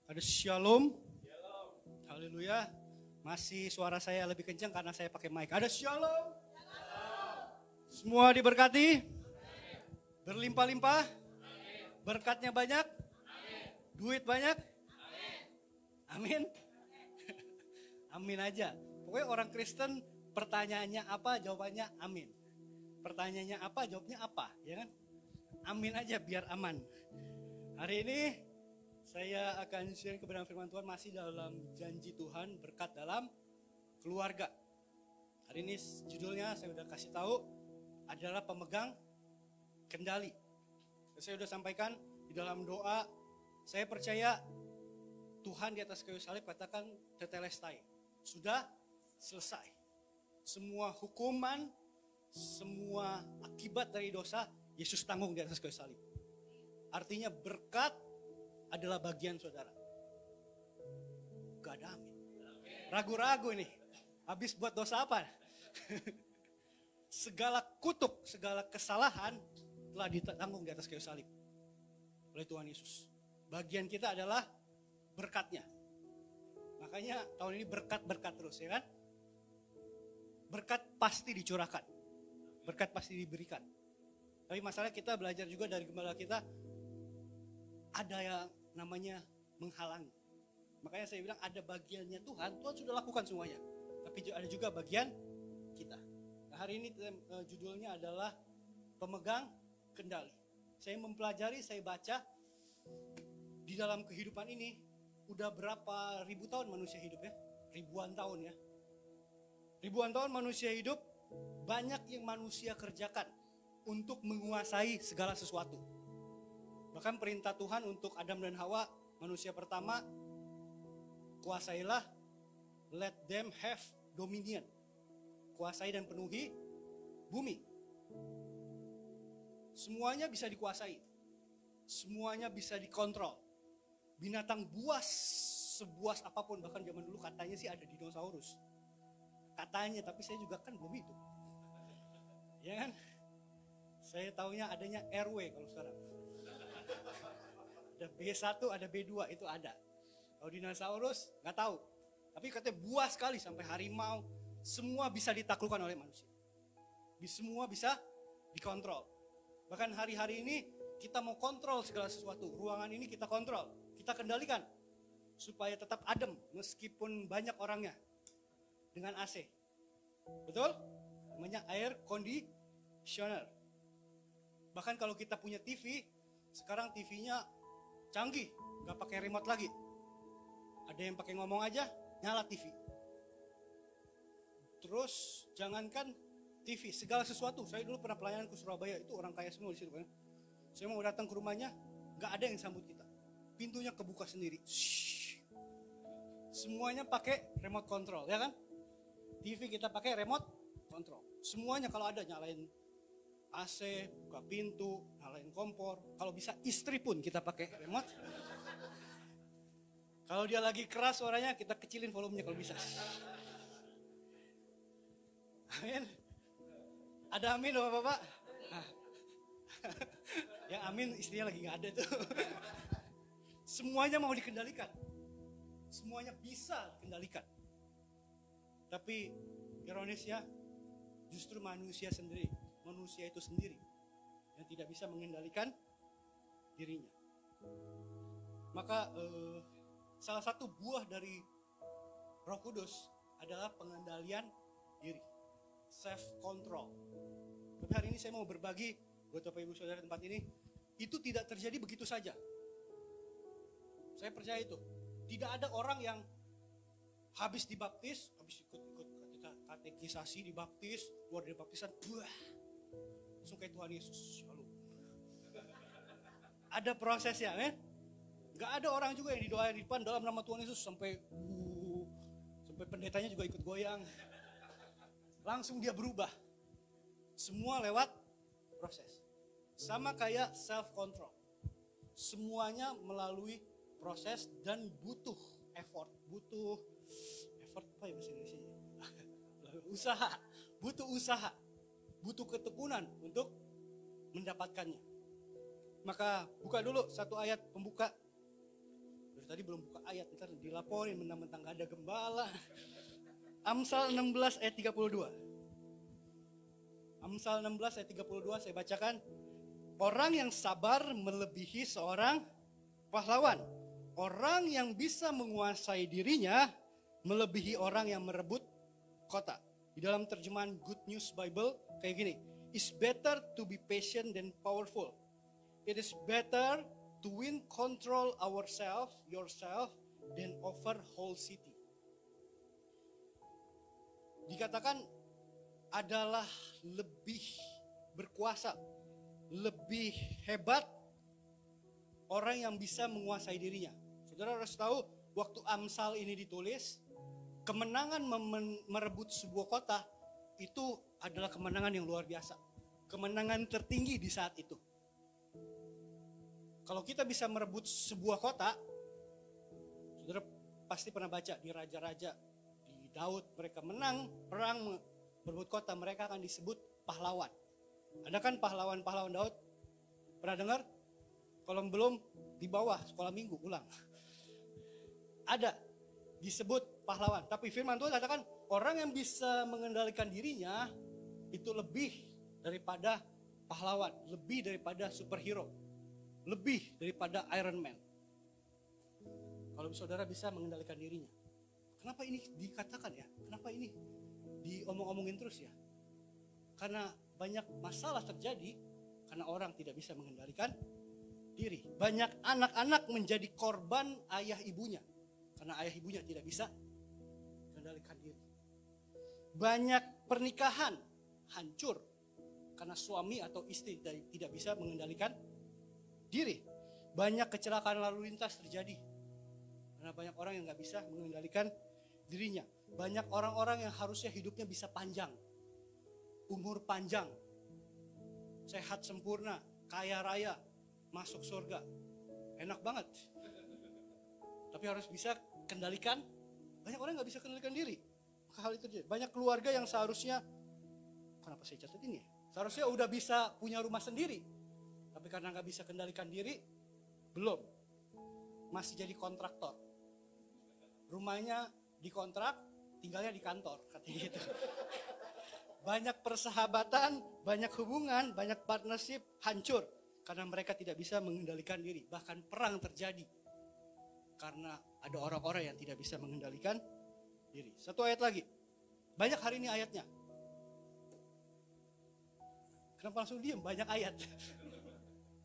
Ada shalom. Haleluya. Masih suara saya lebih kencang karena saya pakai mic. Ada shalom. Semua diberkati. Berlimpah-limpah. Berkatnya banyak. Duit banyak. Amin. Amin aja. Pokoknya orang Kristen pertanyaannya apa, jawabannya amin. Pertanyaannya apa, jawabnya apa, ya kan? Amin aja biar aman. Hari ini saya akan share kebenaran firman Tuhan masih dalam janji Tuhan, berkat dalam keluarga. Hari ini judulnya saya udah kasih tahu adalah pemegang kendali. Saya udah sampaikan di dalam doa, saya percaya Tuhan di atas kayu salib katakan tetelestai, sudah selesai. Semua hukuman, semua akibat dari dosa Yesus tanggung di atas kayu salib. Artinya berkat adalah bagian saudara. Gak ada amin. Ragu-ragu nih. Habis buat dosa apa? Segala kutuk, segala kesalahan telah ditanggung di atas kayu salib oleh Tuhan Yesus. Bagian kita adalah berkatnya. Makanya tahun ini berkat-berkat terus, ya kan? Berkat pasti dicurahkan. Berkat pasti diberikan. Tapi masalah kita belajar juga dari gembala kita, ada yang namanya menghalangi. Makanya saya bilang ada bagiannya Tuhan sudah lakukan semuanya. Tapi ada juga bagian kita. Nah, hari ini judulnya adalah pemegang kendali. Saya mempelajari, saya baca di dalam kehidupan ini udah berapa ribu tahun manusia hidup ya? Ribuan tahun ya. Ribuan tahun manusia hidup, banyak yang manusia kerjakan untuk menguasai segala sesuatu. Bahkan perintah Tuhan untuk Adam dan Hawa, manusia pertama, kuasailah, let them have dominion. Kuasai dan penuhi bumi. Semuanya bisa dikuasai. Semuanya bisa dikontrol. Binatang buas, sebuas apapun, bahkan zaman dulu katanya sih ada dinosaurus. Katanya, tapi saya juga kan belum hidup. Ya kan? Saya taunya adanya RW kalau sekarang. Ada B1, ada B2, itu ada. Kalau dinosaurus, nggak tahu. Tapi katanya buas sekali sampai harimau. Semua bisa ditaklukkan oleh manusia. Semua bisa dikontrol. Bahkan hari-hari ini kita mau kontrol segala sesuatu. Ruangan ini kita kontrol, kita kendalikan. Supaya tetap adem meskipun banyak orangnya. Dengan AC. Betul? Namanya air conditioner. Bahkan kalau kita punya TV, sekarang TV-nya canggih, nggak pakai remote lagi. Ada yang pakai ngomong aja, nyala TV. Terus jangankan TV, segala sesuatu. Saya dulu pernah pelayanan ke Surabaya, itu orang kaya semua di situ kan. Saya mau datang ke rumahnya, nggak ada yang sambut kita. Pintunya kebuka sendiri. Shhh. Semuanya pakai remote control, ya kan? TV kita pakai remote control. Semuanya kalau ada nyalain AC, buka pintu, nyalain kompor. Kalau bisa istri pun kita pakai remote. Kalau dia lagi keras suaranya, kita kecilin volumenya kalau bisa. Amin. Ada amin Bapak-bapak? Nah. Ya amin, istrinya lagi gak ada tuh. Semuanya mau dikendalikan. Semuanya bisa dikendalikan. Tapi ironisnya, justru manusia itu sendiri yang tidak bisa mengendalikan dirinya. Maka salah satu buah dari Roh Kudus adalah pengendalian diri, self control. Tapi hari ini saya mau berbagi buat Bapak Ibu Saudara tempat ini, itu tidak terjadi begitu saja. Saya percaya itu. Tidak ada orang yang habis dibaptis, habis ikut katekisasi, dibaptis, keluar dari baptisan, langsung kayak Tuhan Yesus. Lalu ada prosesnya, kan? Gak ada orang juga yang didoain di depan dalam nama Tuhan Yesus sampai pendetanya juga ikut goyang. Langsung dia berubah. Semua lewat proses. Sama kayak self control. Semuanya melalui proses dan butuh effort. Butuh apa ya bahasa Indonesia? Butuh usaha, butuh ketekunan untuk mendapatkannya. Maka buka dulu satu ayat pembuka dari tadi belum buka ayat, ntar dilaporin mentang-mentang gak ada gembala. Amsal 16 ayat 32. Amsal 16 ayat 32 saya bacakan. Orang yang sabar melebihi seorang pahlawan. Orang yang bisa menguasai dirinya melebihi orang yang merebut kota. Di dalam terjemahan Good News Bible kayak gini. It's better to be patient than powerful. It is better to win control yourself than over whole city. Dikatakan adalah lebih berkuasa, lebih hebat orang yang bisa menguasai dirinya. Saudara harus tahu, waktu Amsal ini ditulis, kemenangan merebut sebuah kota itu adalah kemenangan yang luar biasa. Kemenangan tertinggi di saat itu. Kalau kita bisa merebut sebuah kota, saudara pasti pernah baca di Raja-Raja, di Daud, mereka menang perang merebut kota, mereka akan disebut pahlawan. Ada kan pahlawan-pahlawan Daud? Pernah dengar? Kalau belum, di bawah sekolah minggu ulang. Ada, disebut pahlawan. Tapi firman Tuhan katakan, orang yang bisa mengendalikan dirinya, itu lebih daripada pahlawan, lebih daripada superhero, lebih daripada Iron Man. Kalau saudara bisa mengendalikan dirinya. Kenapa ini dikatakan ya? Kenapa ini diomong-omongin terus ya? Karena banyak masalah terjadi karena orang tidak bisa mengendalikan diri. Banyak anak-anak menjadi korban ayah ibunya karena ayah ibunya tidak bisa mengendalikan diri. Banyak pernikahan hancur karena suami atau istri tidak bisa mengendalikan diri. Banyak kecelakaan lalu lintas terjadi karena banyak orang yang gak bisa mengendalikan dirinya. Banyak orang-orang yang harusnya hidupnya bisa panjang, umur panjang, sehat sempurna, kaya raya, masuk surga, enak banget. Tapi harus bisa kendalikan. Banyak orang gak bisa kendalikan diri. Maka hal itu terjadi. Banyak keluarga yang seharusnya, kenapa saya catat ini ya? Seharusnya udah bisa punya rumah sendiri, tapi karena gak bisa kendalikan diri, belum. Masih jadi kontraktor. Rumahnya dikontrak, tinggalnya di kantor, katanya gitu. Banyak persahabatan, banyak hubungan, banyak partnership hancur karena mereka tidak bisa mengendalikan diri. Bahkan perang terjadi karena ada orang-orang yang tidak bisa mengendalikan diri. Satu ayat lagi. Banyak hari ini ayatnya. Kenapa langsung diem? Banyak ayat.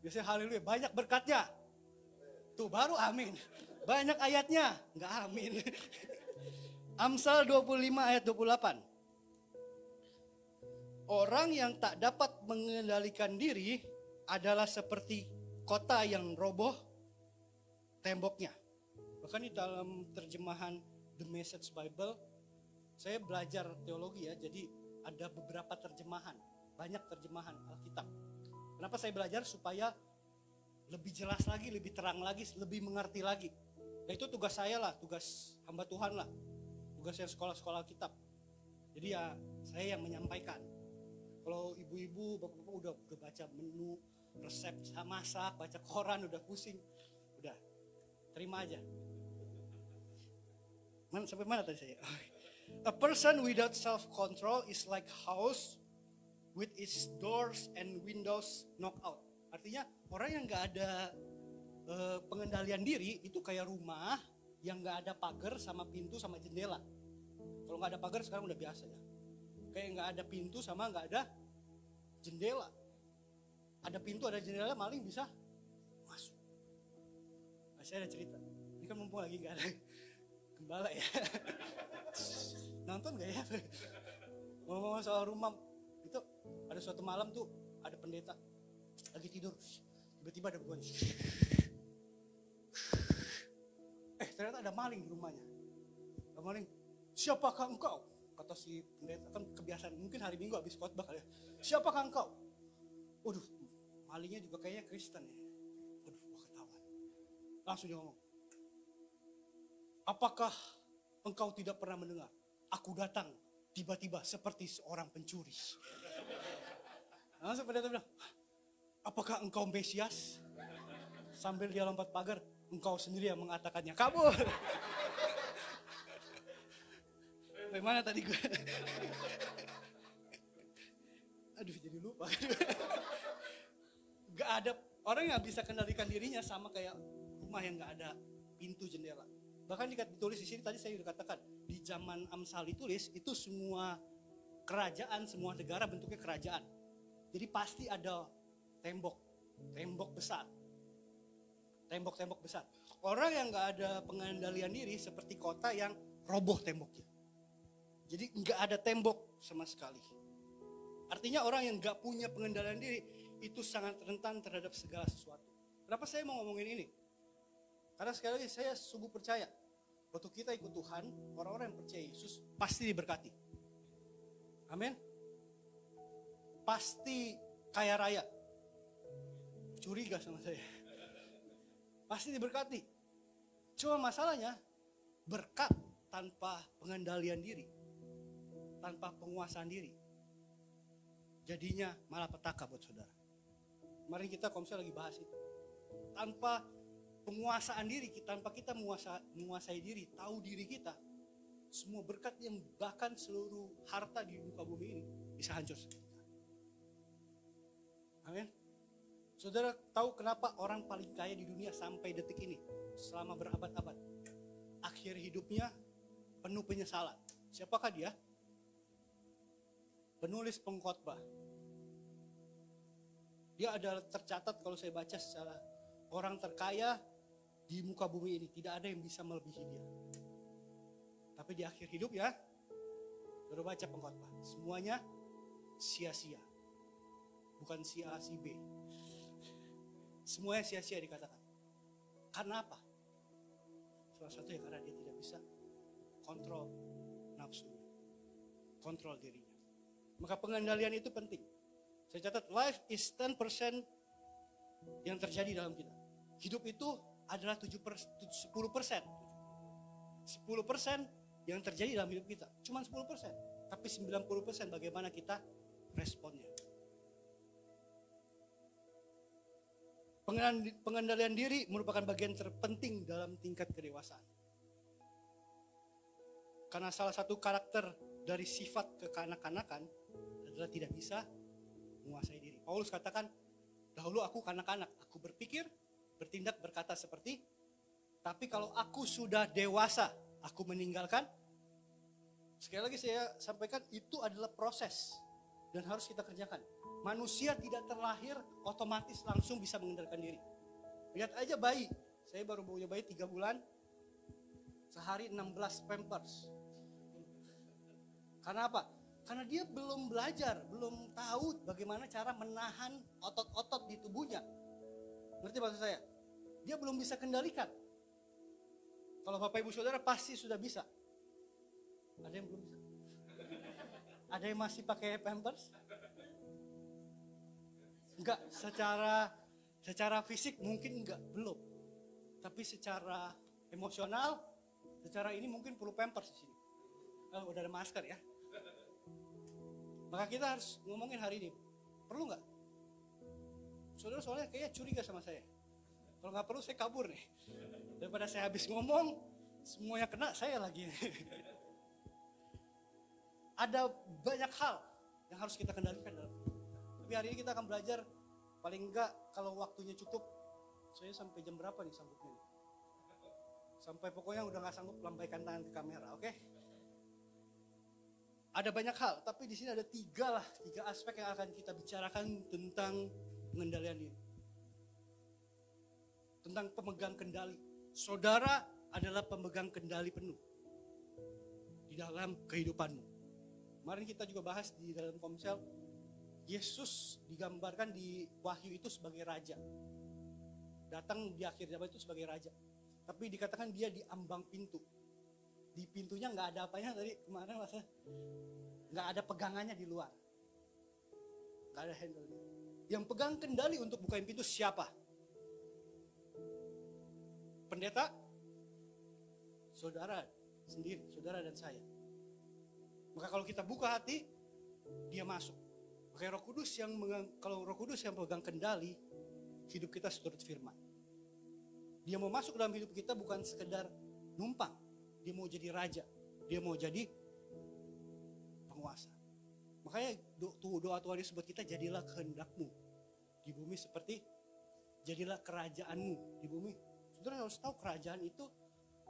Biasanya haleluya, banyak berkatnya. Tuh baru amin. Banyak ayatnya, enggak amin. Amsal 25 ayat 28. Orang yang tak dapat mengendalikan diri adalah seperti kota yang roboh temboknya. Bahkan di dalam terjemahan The Message Bible, saya belajar teologi ya, jadi ada beberapa terjemahan, banyak terjemahan Alkitab. Kenapa saya belajar? Supaya lebih jelas lagi, lebih terang lagi, lebih mengerti lagi. Nah itu tugas saya lah, tugas hamba Tuhan lah, tugas yang sekolah-sekolah Alkitab. Jadi ya saya yang menyampaikan. Kalau ibu-ibu, bapak-bapak udah baca menu, resep masak, baca koran, udah pusing, udah terima aja. Sampai mana tadi saya? A person without self-control is like house with its doors and windows knocked out. Artinya orang yang nggak ada pengendalian diri itu kayak rumah yang nggak ada pagar sama pintu sama jendela. Kalau nggak ada pagar sekarang udah biasa ya. Kayak nggak ada pintu sama nggak ada jendela. Ada pintu ada jendela, maling bisa masuk. Nah, saya ada cerita. Ini kan mumpung lagi nggak ada gembala ya. Nonton gak ya? Ngomong soal rumah itu, ada suatu malam tuh ada pendeta lagi tidur, tiba-tiba ada bunyi. Ternyata ada maling di rumahnya. Ada maling. Siapakah engkau? Kata si pendeta, kan kebiasaan mungkin hari Minggu habis khotbah kali ya. Siapakah engkau? Waduh, malingnya juga kayaknya Kristen ya. Waduh, gua ketahuan. Langsung dia ngomong, apakah engkau tidak pernah mendengar? Aku datang tiba-tiba seperti seorang pencuri. Langsung pendeta bilang, apakah engkau Mesias? Sambil dia lompat pagar, Engkau sendiri yang mengatakannya. Kabur. Bagaimana tadi gue? Aduh, jadi lupa. Gak ada orang yang bisa kendalikan dirinya, sama kayak rumah yang gak ada pintu jendela. Bahkan ditulis di sini, tadi saya sudah katakan, di zaman Amsal ditulis, itu semua kerajaan, semua negara bentuknya kerajaan. Jadi pasti ada tembok besar. Tembok-tembok besar. Orang yang gak ada pengendalian diri seperti kota yang roboh temboknya. Jadi gak ada tembok sama sekali. Artinya orang yang gak punya pengendalian diri itu sangat rentan terhadap segala sesuatu. Kenapa saya mau ngomongin ini? Karena sekali lagi saya sungguh percaya, waktu kita ikut Tuhan, orang-orang yang percaya Yesus pasti diberkati. Amin. Pasti kaya raya. Curiga sama saya. Pasti diberkati. Cuma masalahnya, berkat tanpa pengendalian diri, tanpa penguasaan diri, jadinya malah petaka buat saudara. Kemarin kita komsel lagi bahas itu. Tanpa penguasaan diri, tanpa kita menguasai diri, tahu diri kita, semua berkat yang bahkan seluruh harta di muka bumi ini bisa hancur seketika. Amin. Saudara tahu kenapa orang paling kaya di dunia sampai detik ini, selama berabad-abad, akhir hidupnya penuh penyesalan. Siapakah dia? Penulis pengkhotbah. Dia adalah tercatat kalau saya baca secara orang terkaya di muka bumi ini. Tidak ada yang bisa melebihi dia. Tapi di akhir hidup ya, baru baca pengkhotbah, semuanya sia-sia. Bukan si A, si B. Semuanya sia-sia dikatakan. Karena apa? Salah satu ya karena dia tidak bisa kontrol nafsunya, kontrol dirinya. Maka pengendalian itu penting. Saya catat, life is 10% yang terjadi dalam kita. Hidup itu adalah 10%. 10% yang terjadi dalam hidup kita. Cuma 10%. Tapi 90% bagaimana kita responnya. Pengendalian diri merupakan bagian terpenting dalam tingkat kedewasaan. Karena salah satu karakter dari sifat kekanak-kanakan adalah tidak bisa menguasai diri. Paulus katakan, dahulu aku kanak-kanak, aku berpikir, bertindak, berkata seperti, tapi kalau aku sudah dewasa, aku meninggalkan. Sekali lagi saya sampaikan, itu adalah proses dan harus kita kerjakan. Manusia tidak terlahir otomatis langsung bisa mengendalikan diri. Lihat aja bayi, saya baru punya bayi 3 bulan, sehari 16 pampers. Karena apa? Karena dia belum belajar, belum tahu bagaimana cara menahan otot-otot di tubuhnya. Ngerti maksud saya? Dia belum bisa kendalikan. Kalau Bapak Ibu Saudara pasti sudah bisa. Ada yang belum bisa? Ada yang masih pakai pampers? Enggak, secara fisik mungkin enggak, belum. Tapi secara emosional, secara ini mungkin perlu pampers di sini. Oh, udah ada masker ya. Maka kita harus ngomongin hari ini, perlu nggak? Saudara soalnya kayaknya curiga sama saya. Kalau nggak perlu saya kabur nih. Daripada saya habis ngomong, semuanya kena saya lagi. Ada banyak hal yang harus kita kendalikan dalam hidup. Tapi hari ini kita akan belajar, paling enggak kalau waktunya cukup, saya sampai jam berapa nih sanggupnya? Sampai pokoknya udah nggak sanggup lambaikan tangan ke kamera, oke? Ada banyak hal, tapi di sini ada 3 aspek yang akan kita bicarakan tentang pengendalian diri. Tentang pemegang kendali. Saudara adalah pemegang kendali penuh di dalam kehidupanmu. Kemarin kita juga bahas di dalam komsel, Yesus digambarkan di Wahyu itu sebagai raja. Datang di akhir zaman itu sebagai raja. Tapi dikatakan dia di ambang pintu. Di pintunya nggak ada apanya tadi kemarin masa nggak ada pegangannya di luar, nggak ada handle-nya. Yang pegang kendali untuk bukain pintu siapa? Pendeta, saudara sendiri, saudara dan saya. Maka kalau kita buka hati, dia masuk. Makanya kalau Roh Kudus yang pegang kendali, hidup kita seturut firman. Dia mau masuk dalam hidup kita bukan sekedar numpang. Dia mau jadi raja. Dia mau jadi penguasa. Makanya doa Tuhan Yesus buat kita, jadilah kehendakmu di bumi seperti jadilah kerajaanmu di bumi. Saudara harus tahu kerajaan itu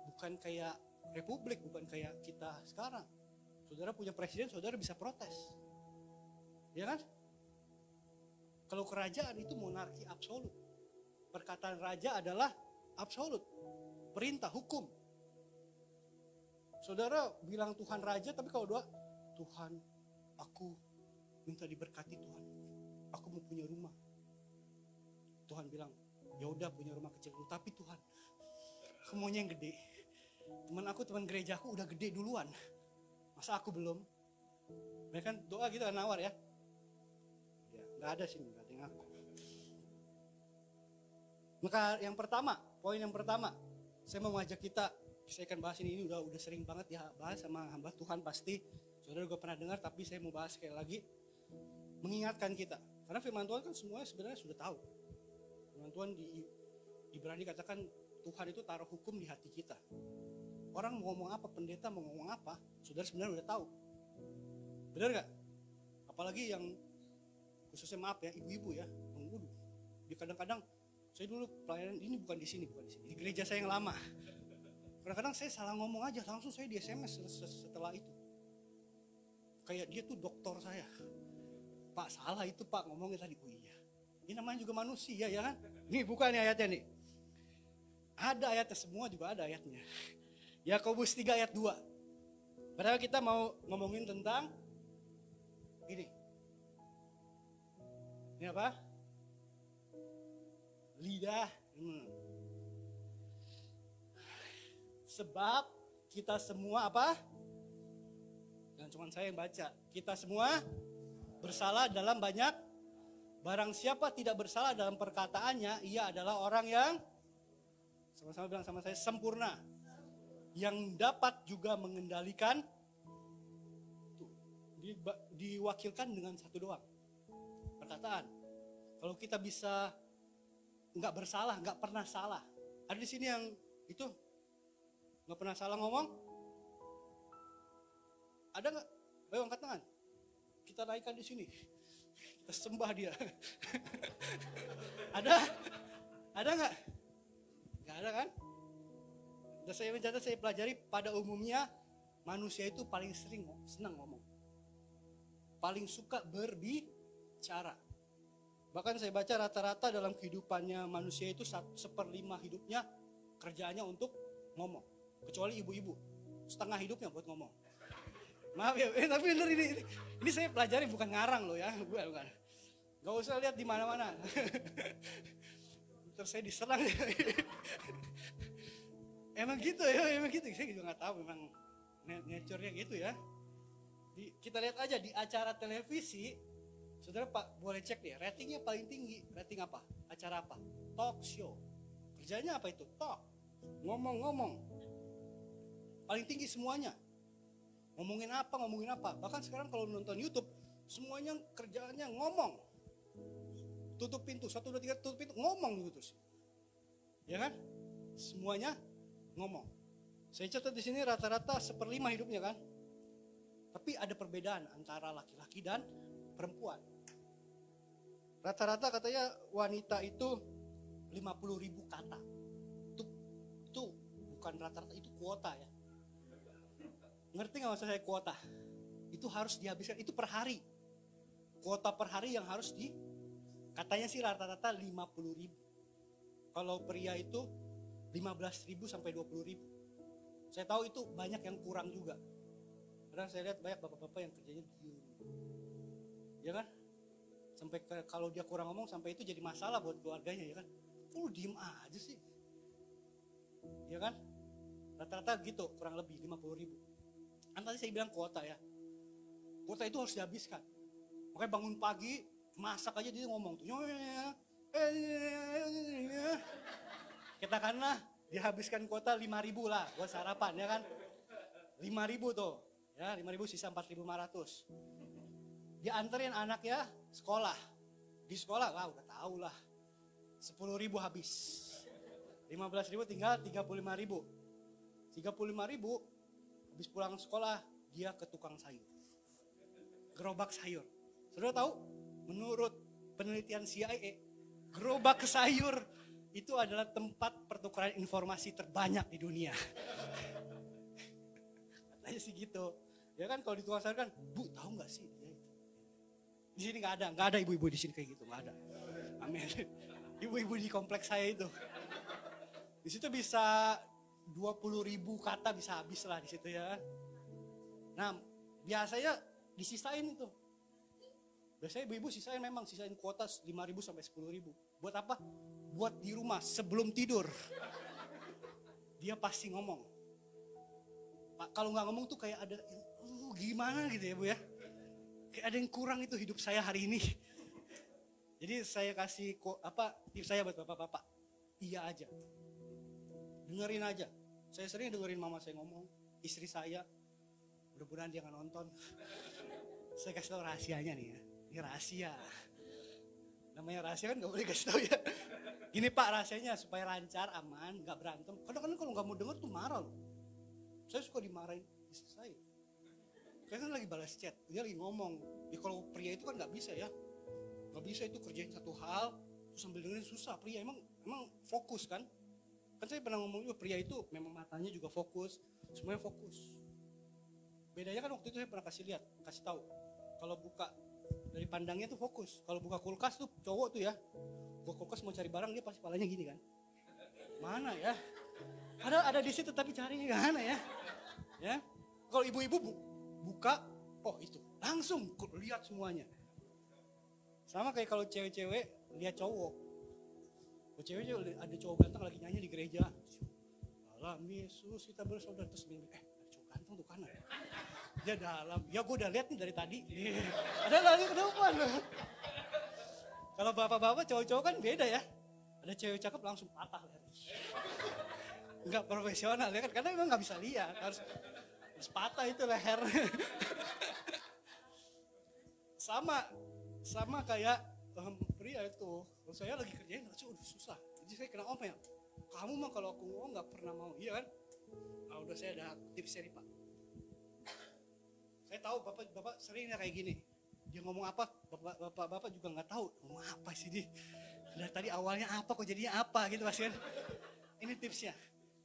bukan kayak republik, bukan kayak kita sekarang. Saudara punya presiden, saudara bisa protes. Ya kan? Kalau kerajaan itu monarki absolut. Perkataan raja adalah absolut. Perintah, hukum. Saudara bilang Tuhan raja, tapi kalau doa, Tuhan, aku minta diberkati Tuhan. Aku mau punya rumah. Tuhan bilang, ya udah punya rumah kecil dulu, tapi Tuhan, aku maunya yang gede. Teman gerejaku udah gede duluan. Masa aku belum? Mereka kan doa gitu kan nawar ya. Ya, nggak ada sih, nggak ada yang aku. Maka yang pertama, poin yang pertama, saya mau ngajak kita, saya akan bahas ini udah sering banget ya bahas sama hamba Tuhan pasti. Saudara juga pernah dengar, tapi saya mau bahas sekali lagi. Mengingatkan kita. Karena firman Tuhan kan semuanya sebenarnya sudah tahu. Firman Tuhan di Ibrani katakan Tuhan itu taruh hukum di hati kita. Orang mau ngomong apa, pendeta mau ngomong apa, saudara sebenarnya udah tahu. Benar gak? Apalagi yang khususnya maaf ya, ibu-ibu ya. Dia kadang-kadang, saya dulu pelayanan ini bukan di sini. Di gereja saya yang lama. Kadang-kadang saya salah ngomong aja, langsung saya di SMS setelah itu. Kayak dia tuh dokter saya. Pak salah itu Pak ngomongnya tadi. Oh iya. Ini namanya juga manusia ya kan. Nih bukan nih ayatnya nih. Ada ayatnya, semua juga ada ayatnya. Yakobus 3 ayat 2. Padahal kita mau ngomongin tentang ini. Ini apa? Lidah. Sebab kita semua apa? Dan cuma saya yang baca. Kita semua bersalah dalam banyak. Barang siapa tidak bersalah dalam perkataannya, ia adalah orang yang, sama-sama bilang sama saya, sempurna. Yang dapat juga mengendalikan, diwakilkan dengan satu doang. Perkataan. Kalau kita bisa nggak bersalah, nggak pernah salah. Ada di sini yang itu nggak pernah salah ngomong? Ada nggak? Ayo angkat tangan. Kita naikkan di sini. Kita sembah dia. Ada? Ada nggak? Nggak ada kan? Dan saya mencatat, saya pelajari pada umumnya manusia itu paling senang ngomong. Paling suka berbicara. Bahkan saya baca rata-rata dalam kehidupannya manusia itu 1/5 hidupnya kerjaannya untuk ngomong. Kecuali ibu-ibu, setengah hidupnya buat ngomong. Maaf ya, tapi bener ini saya pelajari bukan ngarang loh ya, bukan. Gak usah lihat di mana-mana. Terus saya diserang. Emang gitu ya, emang gitu. Saya juga nggak tahu, memang nature-nya gitu ya. Kita lihat aja di acara televisi, saudara Pak boleh cek deh, ratingnya paling tinggi. Rating apa? Acara apa? Talk show. Kerjanya apa itu? Talk. Ngomong-ngomong. Paling tinggi semuanya. Ngomongin apa. Bahkan sekarang kalau nonton YouTube, semuanya kerjaannya ngomong. Tutup pintu, 1, 2, 3, tutup pintu, ngomong gitu terus. Ya kan? Semuanya ngomong. Saya catat di sini rata-rata 1/5 hidupnya kan. Tapi ada perbedaan antara laki-laki dan perempuan. Rata-rata katanya wanita itu 50.000 kata. Itu bukan rata-rata, itu kuota ya. Ngerti gak maksud saya kuota? Itu harus dihabiskan, itu per hari. Kuota per hari yang harus katanya sih rata-rata 50.000. Kalau pria itu 15.000 sampai 20.000. Saya tahu itu banyak yang kurang juga. Karena saya lihat banyak bapak-bapak yang kerjanya diem. Ya kan? Sampai kalau dia kurang ngomong sampai itu jadi masalah buat keluarganya ya kan. Kok lu diem aja sih? Ya kan? Rata-rata gitu, kurang lebih 50.000. Kan tadi saya bilang kuota ya. Kuota itu harus dihabiskan. Makanya bangun pagi, masak aja dia ngomong tuh. Katakanlah dihabiskan kuota 5.000 lah buat sarapan ya kan. 5.000 tuh. Ya 5.000 sisa 4.500. Dianterin anaknya sekolah. Di sekolah, wah udah tahu lah. 10.000 habis. 15.000 tinggal 35.000. 35.000 habis pulang sekolah dia ke tukang sayur. Gerobak sayur. Saudara tahu? Menurut penelitian CIA, gerobak sayur itu adalah tempat pertukaran informasi terbanyak di dunia. Katanya sih gitu. Ya kan kalau di tukang sayur kan, Bu tahu nggak sih? Ya, di sini nggak ada ibu-ibu di sini kayak gitu, nggak ada. Amin. Ibu-ibu di kompleks saya itu. Di situ bisa 20.000 kata bisa habis lah di situ ya. Nah biasanya disisain itu. Biasanya ibu-ibu sisain kuota 5.000 sampai 10.000. Buat apa? Buat di rumah sebelum tidur. Dia pasti ngomong. Pak kalau nggak ngomong tuh kayak ada gimana gitu ya Bu ya. Kayak ada yang kurang itu hidup saya hari ini. Jadi saya kasih tips saya buat bapak-bapak. Iya aja. Dengerin aja. Saya sering dengerin mama saya ngomong, istri saya, mudah-mudahan dia nggak nonton. Saya kasih tahu rahasianya nih ya. Ini rahasia. Namanya rahasia kan nggak boleh kasih tahu ya. Gini Pak rahasianya supaya lancar, aman, nggak berantem. Kadang-kadang kalau nggak mau denger tuh marah loh. Saya suka dimarahin istri saya. Saya kan lagi balas chat, dia lagi ngomong. Ya kalau pria itu kan nggak bisa ya. Nggak bisa itu kerjain satu hal, terus sambil dengerin susah. Pria emang fokus kan. Kan saya pernah ngomong juga pria itu memang matanya juga fokus, semuanya fokus. Bedanya kan waktu itu saya pernah kasih tahu. Kalau buka dari pandangnya tuh fokus. Kalau buka kulkas tuh cowok tuh ya, buka kulkas mau cari barang dia pasti palanya gini kan. Mana ya? Ada di situ tapi carinya gimana ya? Ya. Kalau ibu-ibu buka, oh itu langsung lihat semuanya. Sama kayak kalau cewek-cewek lihat cowok. Cewek ada cowok ganteng lagi nyanyi di gereja. Dalam Yesus kita bersaudara terus ada cowok ganteng tuh kanan. Dia dalam. Ya gue udah lihat nih dari tadi. Ada lari ke depan. Kalau bapak-bapak cowok-cowok kan beda ya. Ada cewek cakep langsung patah leher. Enggak profesional ya kan karena memang nggak bisa lihat harus patah itu leher. Sama kayak pria itu. Kalau saya lagi kerjain, udah susah. Jadi saya kena omel. Kamu mah kalau aku ngomong nggak pernah mau, iya kan? Nah, udah saya ada tips dari Pak. Saya tahu bapak seringnya kayak gini. Dia ngomong apa, bapak juga nggak tahu ngomong apa sih dia. Dari tadi awalnya apa, kok jadinya apa gitu Mas kan? Ini tipsnya.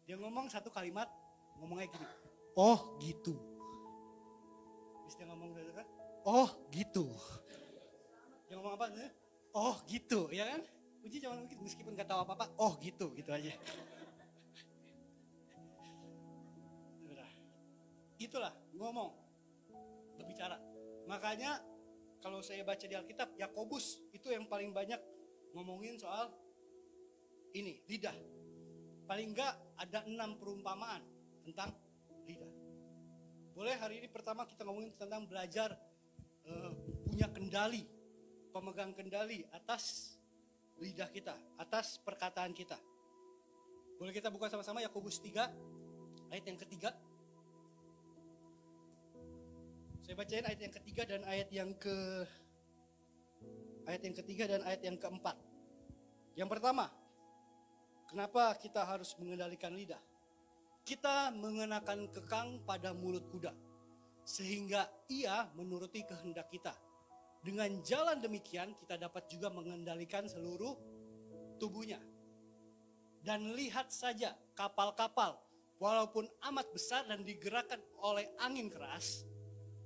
Dia ngomong satu kalimat, ngomongnya gini. Oh gitu. Terus dia ngomong kan? Oh gitu. Dia ngomong apa? Oh gitu, ya kan? Uji cuma meskipun gak tahu apa-apa, oh gitu aja. Itulah ngomong, berbicara. Makanya kalau saya baca di Alkitab, Yakobus itu yang paling banyak ngomongin soal ini, lidah. Paling enggak ada 6 perumpamaan tentang lidah. Boleh hari ini pertama kita ngomongin tentang belajar punya kendali. Pemegang kendali atas lidah kita, atas perkataan kita. Boleh kita buka sama-sama Yakobus 3 ayat yang ketiga. Saya bacain ayat yang ketiga dan ayat yang ketiga dan ayat yang keempat. Yang pertama, kenapa kita harus mengendalikan lidah? Kita mengenakan kekang pada mulut kuda, sehingga ia menuruti kehendak kita. Dengan jalan demikian kita dapat juga mengendalikan seluruh tubuhnya. Dan lihat saja kapal-kapal walaupun amat besar dan digerakkan oleh angin keras,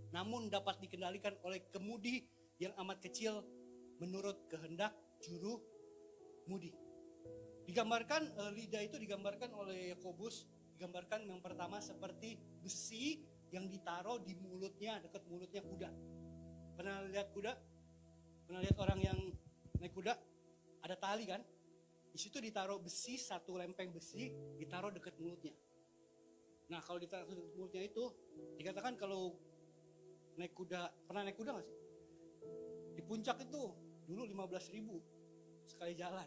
namun dapat dikendalikan oleh kemudi yang amat kecil menurut kehendak juru mudi. Digambarkan lidah itu digambarkan oleh Yakobus, digambarkan yang pertama seperti besi yang ditaruh di mulutnya, dekat mulutnya kuda. Pernah lihat kuda? Pernah lihat orang yang naik kuda? Ada tali kan? Di situ ditaruh besi, satu lempeng besi ditaruh dekat mulutnya. Nah kalau ditaruh dekat mulutnya itu dikatakan kalau naik kuda, pernah naik kuda nggak sih? Di puncak itu dulu 15.000 sekali jalan.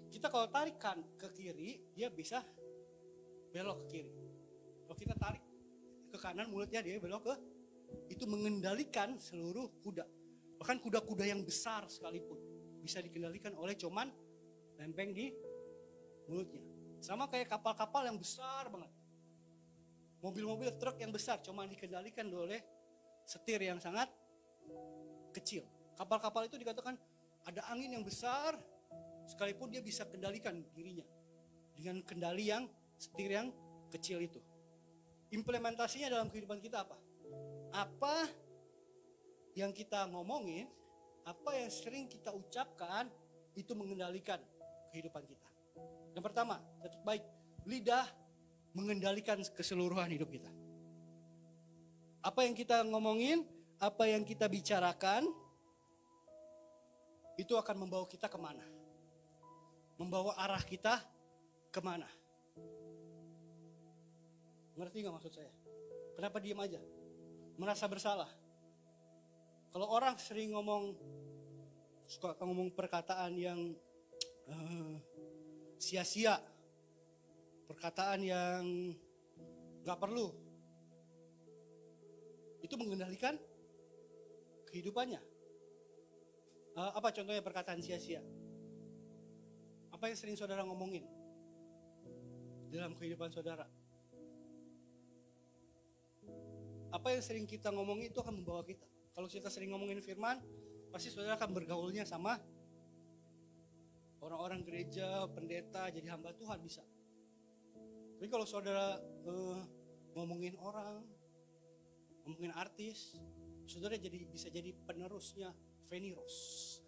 Kita kalau tarikan ke kiri, dia bisa belok ke kiri. Kalau kita tarik ke kanan, mulutnya dia belok ke, itu mengendalikan seluruh kuda. Bahkan kuda-kuda yang besar sekalipun bisa dikendalikan oleh cuman lempeng di mulutnya. Sama kayak kapal-kapal yang besar banget. Mobil-mobil truk yang besar cuma dikendalikan oleh setir yang sangat kecil. Kapal-kapal itu dikatakan ada angin yang besar, sekalipun dia bisa kendalikan dirinya dengan kendali yang setir yang kecil itu. Implementasinya dalam kehidupan kita apa? Apa yang kita ngomongin, apa yang sering kita ucapkan, itu mengendalikan kehidupan kita. Yang pertama, catat baik, lidah mengendalikan keseluruhan hidup kita. Apa yang kita ngomongin, apa yang kita bicarakan, itu akan membawa kita kemana? Membawa arah kita kemana? Ngerti gak maksud saya? Kenapa diam aja? Merasa bersalah. Kalau orang sering suka ngomong perkataan yang sia-sia, perkataan yang gak perlu, itu mengendalikan kehidupannya. Apa contohnya perkataan sia-sia? Apa yang sering saudara ngomongin dalam kehidupan saudara? Apa yang sering kita ngomongin itu akan membawa kita. Kalau kita sering ngomongin firman, pasti saudara akan bergaulnya sama orang-orang gereja, pendeta, jadi hamba Tuhan bisa. Tapi kalau saudara ngomongin orang, ngomongin artis, saudara bisa jadi penerusnya Feni Rose.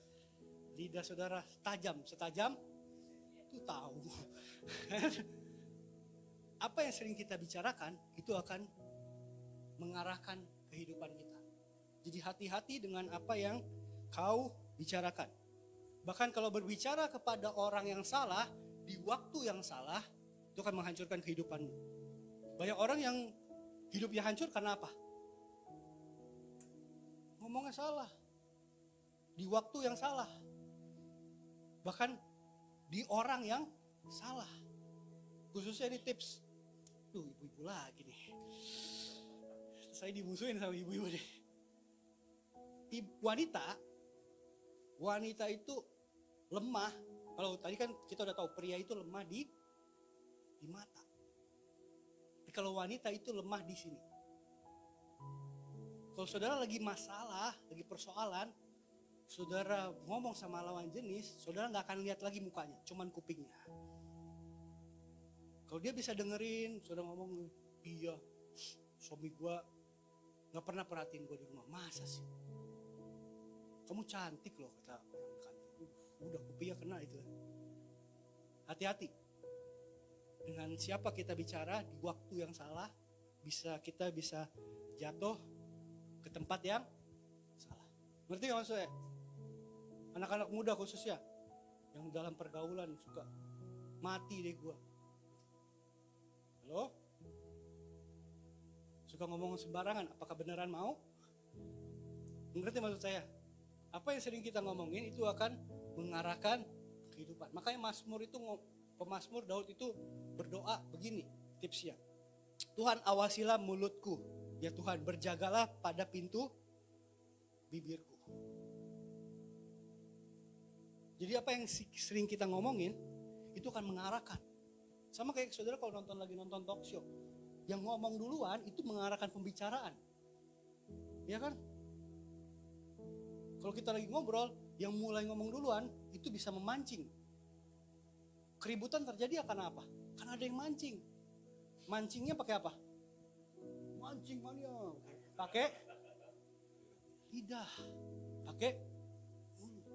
Lidah saudara setajam itu tahu. Apa yang sering kita bicarakan itu akan mengarahkan kehidupan kita. Jadi hati-hati dengan apa yang kau bicarakan. Bahkan kalau berbicara kepada orang yang salah, di waktu yang salah, itu akan menghancurkan kehidupanmu. Banyak orang yang hidupnya hancur karena apa? Ngomongnya salah. Di waktu yang salah. Bahkan di orang yang salah. Khususnya di tips. Tuh ibu-ibu lagi nih. Saya dimusuhin sama ibu-ibu deh. Wanita itu lemah. Kalau tadi kan kita udah tahu pria itu lemah di mata. Tapi kalau wanita itu lemah di sini. Kalau saudara lagi masalah, lagi persoalan, saudara ngomong sama lawan jenis, saudara nggak akan lihat lagi mukanya, cuman kupingnya. Kalau dia bisa dengerin, saudara ngomong, iya, suami gua nggak pernah perhatiin gue di rumah. Masa sih? Kamu cantik loh, kata orang kantor. Udah kupingnya kena itu. Hati-hati dengan siapa kita bicara di waktu yang salah, kita bisa jatuh ke tempat yang salah. Ngerti gak maksudnya? Anak-anak muda khususnya yang dalam pergaulan suka mati deh gue. Halo? Suka ngomong sembarangan, apakah beneran mau? Ngerti maksud saya? Apa yang sering kita ngomongin itu akan mengarahkan kehidupan. Makanya pemazmur Daud itu berdoa begini tipsnya. Tuhan awasilah mulutku, ya Tuhan berjagalah pada pintu bibirku. Jadi apa yang sering kita ngomongin itu akan mengarahkan. Sama kayak saudara kalau lagi nonton talk show. Yang ngomong duluan itu mengarahkan pembicaraan. Ya kan? Kalau kita lagi ngobrol, yang mulai ngomong duluan itu bisa memancing. Keributan terjadi akan apa? Karena ada yang mancing. Mancingnya pakai apa? Mancing mania. Pakai lidah. Pakai mulut.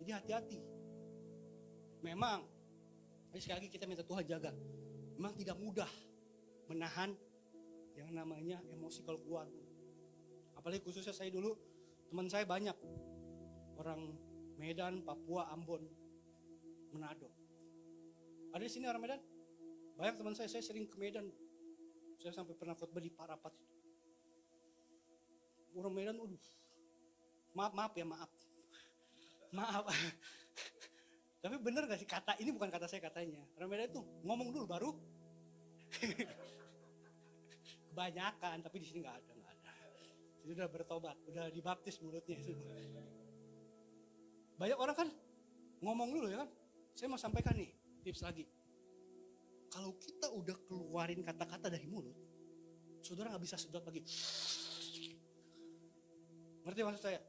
Jadi hati-hati. Memang, sekali lagi kita minta Tuhan jaga. Memang tidak mudah menahan yang namanya emosi kalau keluar. Apalagi khususnya saya dulu, teman saya banyak. Orang Medan, Papua, Ambon, Manado. Ada di sini orang Medan? Banyak teman saya sering ke Medan. Saya sampai pernah khotbah di Parapat. Orang Medan, maaf. Maaf. Tapi bener gak sih kata, ini bukan kata saya katanya. Orang Medan itu ngomong dulu baru. Kebanyakan, tapi di sini gak ada. Jadi udah bertobat, udah dibaptis mulutnya. Banyak orang kan ngomong dulu ya kan. Saya mau sampaikan nih tips lagi. Kalau kita udah keluarin kata-kata dari mulut, saudara gak bisa sedot lagi. Ngerti maksud saya?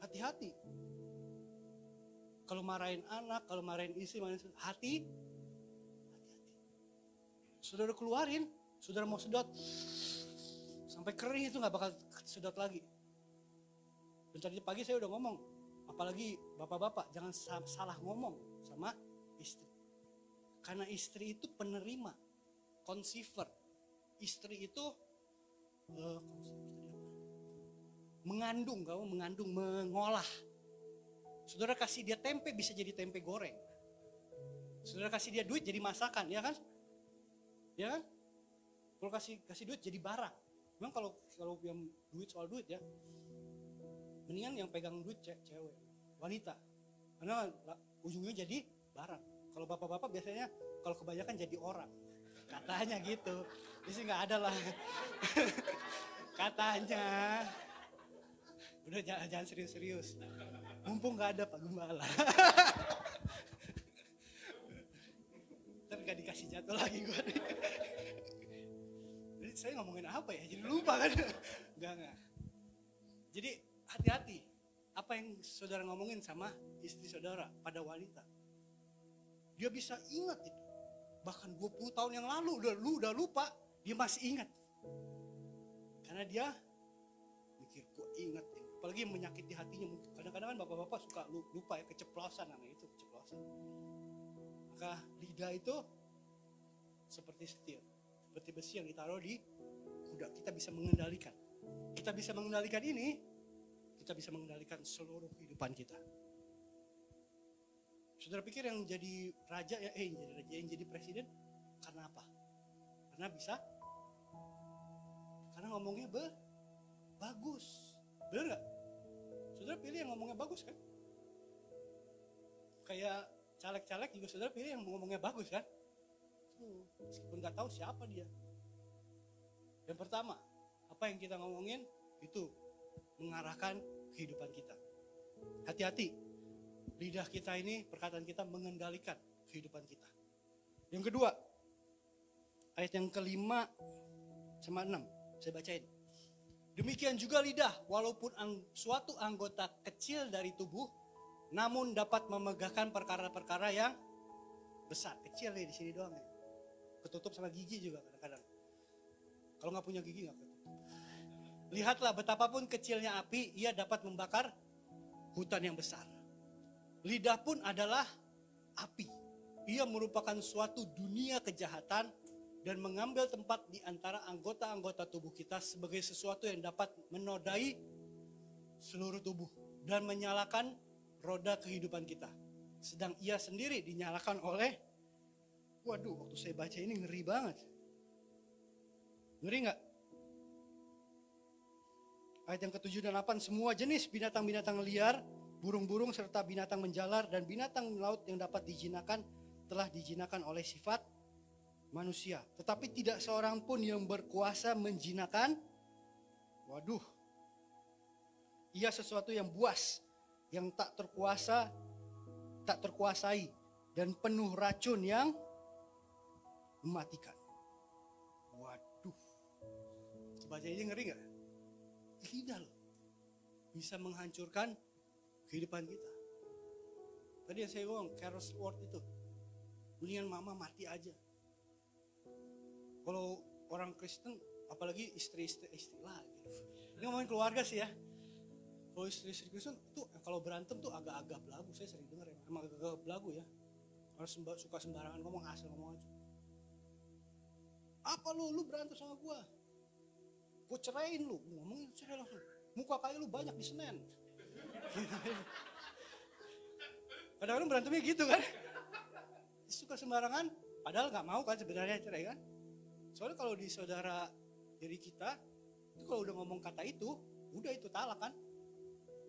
Hati-hati. Kalau marahin anak, kalau marahin istri, hati-hati. Saudara keluarin, saudara mau sedot, sampai kering itu gak bakal sedot lagi. Dan tadi pagi saya udah ngomong, apalagi bapak-bapak jangan salah ngomong sama istri. Karena istri itu penerima, conceiver. Istri itu mengandung, mengolah. Saudara kasih dia tempe bisa jadi tempe goreng. Saudara kasih dia duit jadi masakan, ya kan? Ya kan? Kalau kasih duit jadi barang. Memang kalau yang duit soal duit ya, mendingan yang pegang duit cewek, wanita. Karena ujungnya jadi barang. Kalau bapak-bapak biasanya kalau kebanyakan jadi orang. Katanya gitu. Ini sih nggak ada lah. Katanya. Udah jangan serius-serius. Mumpung nggak ada Pak Gembala. Ntar nggak dikasih jatuh lagi gue. Jadi saya ngomongin apa ya? Jadi lupa kan? Enggak. Jadi hati-hati. Apa yang saudara ngomongin sama istri saudara pada wanita. Dia bisa ingat itu. Bahkan 20 tahun yang lalu udah lupa, dia masih ingat. Karena dia mikir gue ingat ini. Apalagi yang menyakiti hatinya. Kadang-kadang kan bapak-bapak suka lupa ya, keceplosan namanya itu, keceplosan. Maka lidah itu seperti setir, seperti besi yang ditaruh di kuda. Kita bisa mengendalikan. Kita bisa mengendalikan ini, kita bisa mengendalikan seluruh kehidupan kita. Saudara pikir yang jadi raja yang jadi presiden karena apa? Karena bisa? Karena ngomongnya bagus. Benar nggak? Saudara pilih yang ngomongnya bagus kan? Kayak caleg-caleg juga saudara pilih yang ngomongnya bagus kan? Meskipun nggak tahu siapa dia. Yang pertama, apa yang kita ngomongin itu mengarahkan kehidupan kita. Hati-hati, lidah kita ini, perkataan kita mengendalikan kehidupan kita. Yang kedua, ayat yang kelima sama 6, saya bacain. Demikian juga lidah, walaupun suatu anggota kecil dari tubuh, namun dapat memegahkan perkara-perkara yang besar. Kecil nih di sini doang ya. Ketutup sama gigi juga kadang-kadang. Kalau nggak punya gigi nggak ketutup. Lihatlah betapapun kecilnya api, ia dapat membakar hutan yang besar. Lidah pun adalah api. Ia merupakan suatu dunia kejahatan dan mengambil tempat di antara anggota-anggota tubuh kita sebagai sesuatu yang dapat menodai seluruh tubuh dan menyalakan roda kehidupan kita. Sedang ia sendiri dinyalakan oleh, waduh, waktu saya baca ini ngeri banget. Ngeri nggak? Ayat yang ke-7 dan 8, semua jenis binatang-binatang liar, burung-burung serta binatang menjalar dan binatang laut yang dapat dijinakan telah dijinakan oleh sifat manusia. Tetapi tidak seorang pun yang berkuasa menjinakan. Waduh. Ia sesuatu yang buas, yang tak terkuasai dan penuh racun yang mematikan. Waduh. Baca ini ngeri gak? Lidah loh. Bisa menghancurkan kehidupan kita. Tadi yang saya ngomong, Carol's word itu. Mendingan mama mati aja. Kalau orang Kristen, apalagi istri-istri lah gitu. Ini ngomongin keluarga sih ya. Kalau istri-istri Kristen tuh kalau berantem tuh agak-agak belagu. Saya sering dengar ya, emang agak-agak belagu ya. Kalau suka sembarangan ngomong, asal ngomong aja. Apa lu berantem sama gua? Gua ceraiin lu. Ngomongin cerai langsung. Muka kayak lu banyak di Senen. Kadang-kadang berantemnya gitu kan. Suka sembarangan, padahal gak mau kan sebenarnya cerai kan. Soalnya kalau di saudara diri kita, itu kalau udah ngomong kata itu, udah itu talak kan.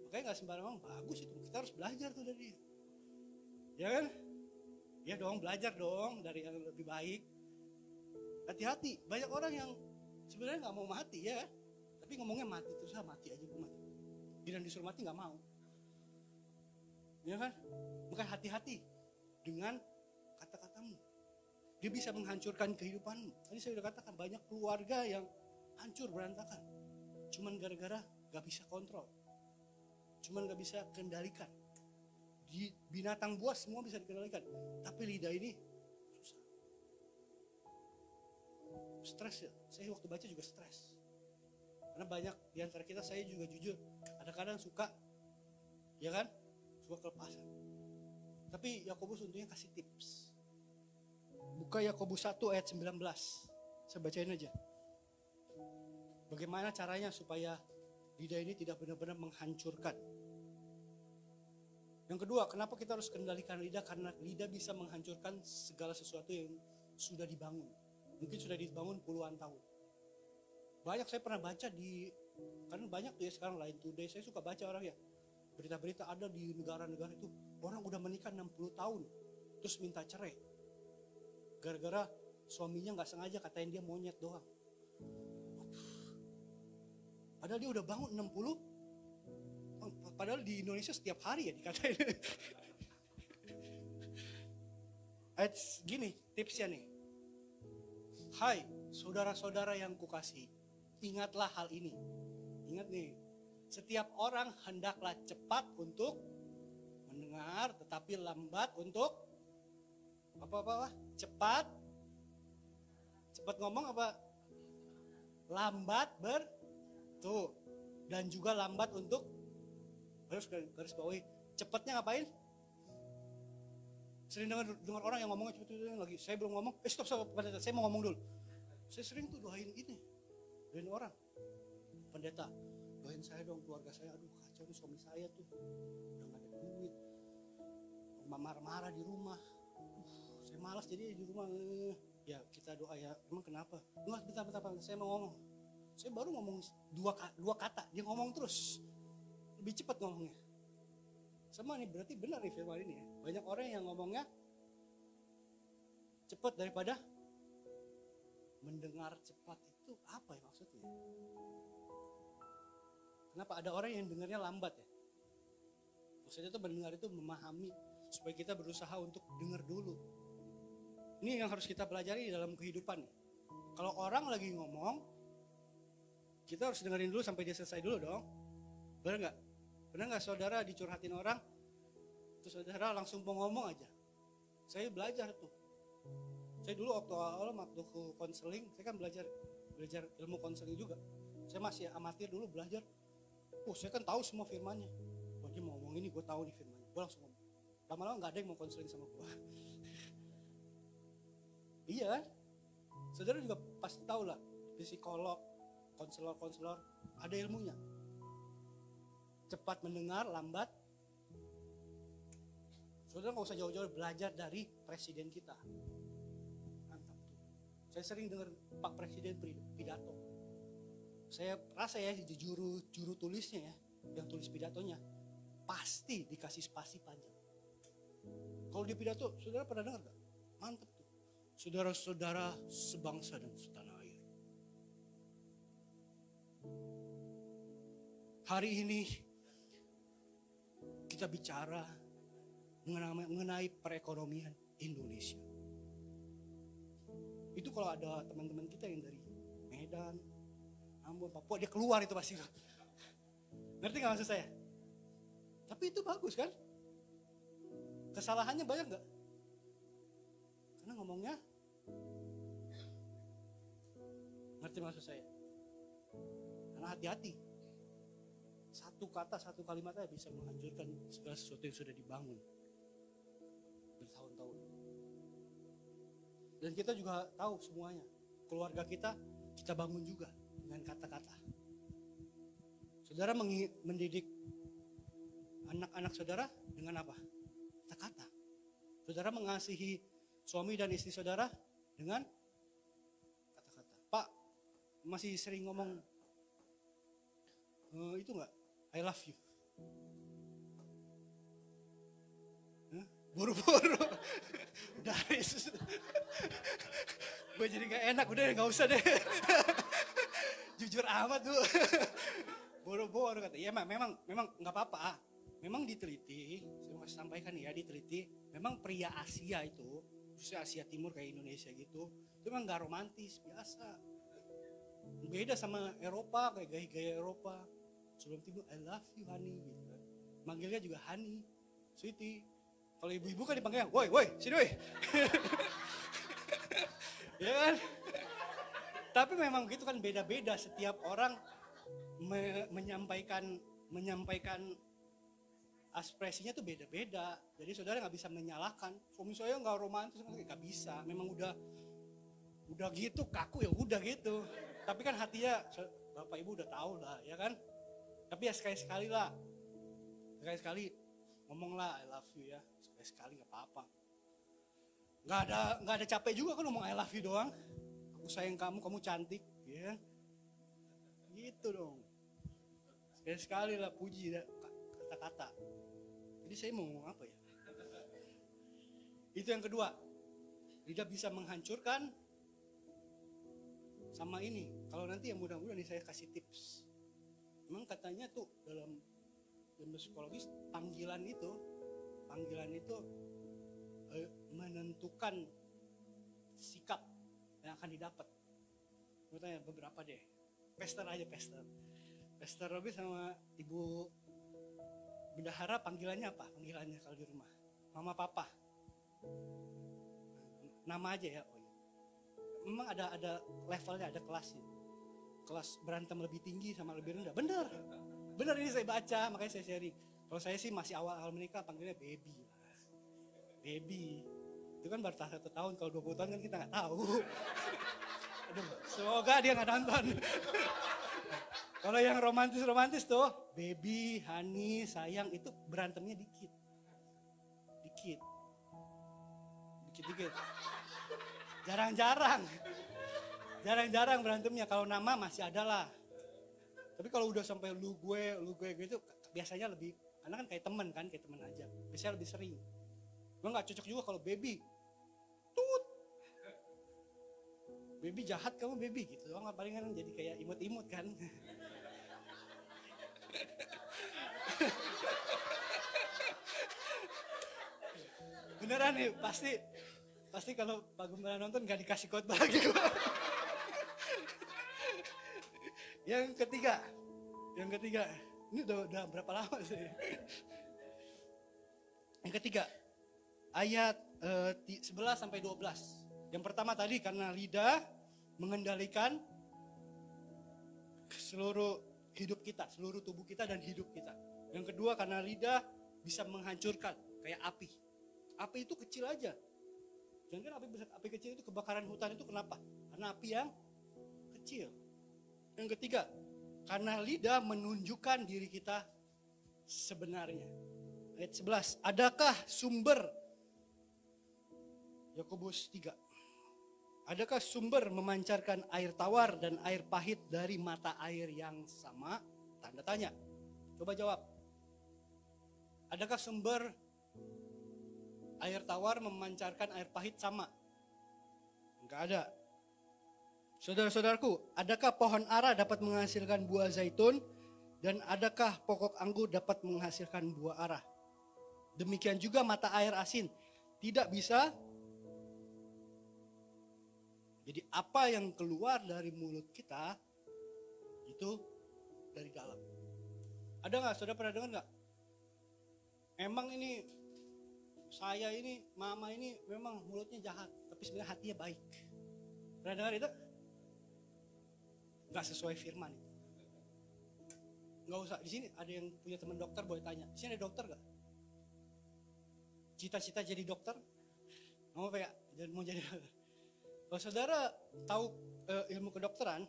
Makanya gak sembarangan, bagus itu. Kita harus belajar tuh dari dia. Ya kan? Ya dong, belajar dong dari yang lebih baik. Hati-hati, banyak orang yang sebenarnya gak mau mati ya kan. Tapi ngomongnya mati terus, mati aja gue mati. Dia disuruh mati gak mau. Ya kan? Makanya hati-hati. dengan kata-katamu. Dia bisa menghancurkan kehidupanmu. Tadi saya sudah katakan banyak keluarga yang hancur berantakan. Cuman gara-gara gak bisa kontrol. Cuman gak bisa kendalikan. Di binatang buas semua bisa dikendalikan. Tapi lidah ini susah. Stres ya. Saya waktu baca juga stres. Karena banyak di antara kita, saya juga jujur, kadang-kadang suka, ya kan? Suka kelepasan. Tapi Yakobus untungnya kasih tips. Buka Yakobus 1 ayat 19. Saya bacain aja. Bagaimana caranya supaya lidah ini tidak benar-benar menghancurkan. Yang kedua, kenapa kita harus kendalikan lidah? Karena lidah bisa menghancurkan segala sesuatu yang sudah dibangun. Mungkin sudah dibangun puluhan tahun. Banyak saya pernah baca karena banyak tuh ya sekarang Line Today, saya suka baca orang ya. Berita-berita ada di negara-negara itu, orang udah menikah 60 tahun, terus minta cerai. Gara-gara suaminya gak sengaja katain dia monyet doang. Padahal dia udah bangun 60. Padahal di Indonesia setiap hari ya dikatain. Ayat gini tipsnya nih. Hai saudara-saudara yang kukasihi, ingatlah hal ini. Ingat nih, setiap orang hendaklah cepat untuk mendengar, tetapi lambat untuk apa? Cepat ngomong apa? Lambat tuh. Dan juga lambat untuk, harus garis bawahi, cepatnya ngapain? Sering dengar orang yang ngomongnya cepet lagi. Saya belum ngomong, stop, pendeta, saya mau ngomong dulu. Saya sering tuh doain orang. Pendeta, doain saya dong, keluarga saya, aduh kacau nih suami saya tuh. Udah gak ada duit. Marah-marah di rumah. Saya malas jadi di rumah. Ya kita doa ya, emang kenapa? Enggak, bentar, saya mau ngomong. Saya baru ngomong dua kata, dia ngomong terus. Lebih cepat ngomongnya. Sama nih, berarti benar nih firman ini ya. Banyak orang yang ngomongnya cepat daripada mendengar cepat. Itu apa ya maksudnya? Kenapa ada orang yang dengarnya lambat ya? Maksudnya itu mendengar itu memahami, supaya kita berusaha untuk dengar dulu. Ini yang harus kita pelajari dalam kehidupan. Kalau orang lagi ngomong, kita harus dengerin dulu sampai dia selesai dulu dong. Benar nggak? Pernah nggak saudara dicurhatin orang, terus saudara langsung mau ngomong aja? Saya belajar tuh. Saya dulu waktu ke konseling, saya kan belajar ilmu konseling juga. Saya masih amatir dulu belajar. Saya kan tahu semua firmannya. Wah, dia mau ngomong ini, gue tahu nih firmannya. Gue langsung ngomong. Lama-lama nggak ada yang mau konseling sama gue. Iya kan? Saudara juga pasti tahu lah, psikolog, konselor, ada ilmunya. Cepat mendengar, lambat. Saudara nggak usah jauh-jauh belajar dari presiden kita. Mantap tuh. Saya sering dengar Pak Presiden pidato. Saya rasa ya juru tulisnya ya, yang tulis pidatonya pasti dikasih spasi panjang. Kalau dia pidato, saudara pernah dengar gak? Mantap tuh. Saudara-saudara sebangsa dan setanah air. Hari ini kita bicara mengenai perekonomian Indonesia. Itu kalau ada teman-teman kita yang dari Medan, Ambon, Papua, dia keluar itu pasti. Ngerti gak maksud saya? Tapi itu bagus kan? Kesalahannya banyak gak? Karena ngomongnya, ngerti maksud saya? Karena hati-hati. Satu kata, satu kalimat aja bisa menghancurkan segala sesuatu yang sudah dibangun bertahun-tahun. Dan kita juga tahu semuanya. Keluarga kita bangun juga dengan kata-kata. Saudara mendidik anak-anak saudara dengan apa? Kata-kata. Saudara mengasihi suami dan istri saudara dengan kata-kata. Pak, masih sering ngomong itu enggak? I love you. Buru-buru. Udah gue jadi gak enak, udah gak usah deh. Jujur amat tuh. Buru-buru kata, ya memang gak apa-apa. Memang diteliti, saya kasih sampaikan ya, diteliti, memang pria Asia itu, khususnya Asia Timur kayak Indonesia gitu, itu memang gak romantis, biasa. Beda sama Eropa, kayak gaya-gaya Eropa. Sebelum tidur, I love you honey gitu kan. Manggilnya juga honey, sweetie. Kalau ibu-ibu kan dipanggilnya, woi, sini woi. Ya kan? Tapi memang gitu kan, beda-beda setiap orang menyampaikan ekspresinya tuh beda-beda. Jadi saudara nggak bisa menyalahkan. Suami saya nggak romantis, nggak bisa. Memang udah gitu, kaku ya udah gitu. Tapi kan hatinya bapak ibu udah tahu lah, ya kan. Tapi ya sekali-sekali lah, sekali-sekali ngomonglah I love you ya, sekali-sekali nggak apa-apa. Nggak ada capek juga kan ngomong I love you doang. Aku sayang kamu cantik, ya. Gitu dong. Sekali-sekali lah puji kata-kata. Jadi saya mau ngomong apa ya? Itu yang kedua. Lidah bisa menghancurkan sama ini. Kalau nanti yang mudah-mudahan nih saya kasih tips. Memang katanya tuh dalam ilmu psikologis panggilan itu menentukan sikap yang akan didapat. Mau tanya beberapa deh. Pastor Robi sama Ibu Bendahara panggilannya apa? Panggilannya kalau di rumah. Mama Papa. Nama aja ya. Oh iya. Memang ada levelnya, ada kelasnya. Kelas berantem lebih tinggi sama lebih rendah. Bener ini saya baca, makanya saya sharing. Kalau saya sih masih awal menikah panggilnya baby. Baby. Itu kan baru 1 tahun, kalau 20 tahun kan kita nggak tahu. Aduh, semoga dia nggak nonton. Kalau yang romantis tuh, baby, honey, sayang, itu berantemnya dikit. Jarang-jarang berantemnya. Kalau nama masih ada lah. Tapi kalau udah sampai lu gue gitu, biasanya lebih, karena kan kayak temen aja. Biasanya lebih sering. Gue nggak cocok juga kalau baby. Tut. Baby jahat kamu baby gitu. Doang palingan jadi kayak imut-imut kan. Beneran nih, pasti kalau Pak Gembala nonton gak dikasih khotbah lagi. Yang ketiga, ini udah berapa lama sih? Yang ketiga, ayat 11 sampai 12. Yang pertama tadi karena lidah mengendalikan seluruh hidup kita, seluruh tubuh kita dan hidup kita. Yang kedua karena lidah bisa menghancurkan kayak api. Api itu kecil aja. Jangan api kecil itu kebakaran hutan itu kenapa? Karena api yang kecil. Yang ketiga, karena lidah menunjukkan diri kita sebenarnya. Ayat 11, adakah sumber Yakobus 3. Adakah sumber memancarkan air tawar dan air pahit dari mata air yang sama? Tanda tanya. Coba jawab. Adakah sumber air tawar memancarkan air pahit sama? Enggak ada. Saudara-saudaraku, adakah pohon ara dapat menghasilkan buah zaitun dan adakah pokok anggur dapat menghasilkan buah ara? Demikian juga mata air asin tidak bisa. Jadi apa yang keluar dari mulut kita itu dari dalam. Ada nggak? Saudara pernah dengar nggak? Emang ini saya ini, mama ini memang mulutnya jahat, tapi sebenarnya hatinya baik. Pernah dengar itu? Nggak sesuai firman itu. Nggak usah. Di sini ada yang punya teman dokter, boleh tanya. Di sini ada dokter nggak? Cita-cita jadi dokter? Mau apa ya? Mau jadi dokter? Kalau saudara tahu ilmu kedokteran,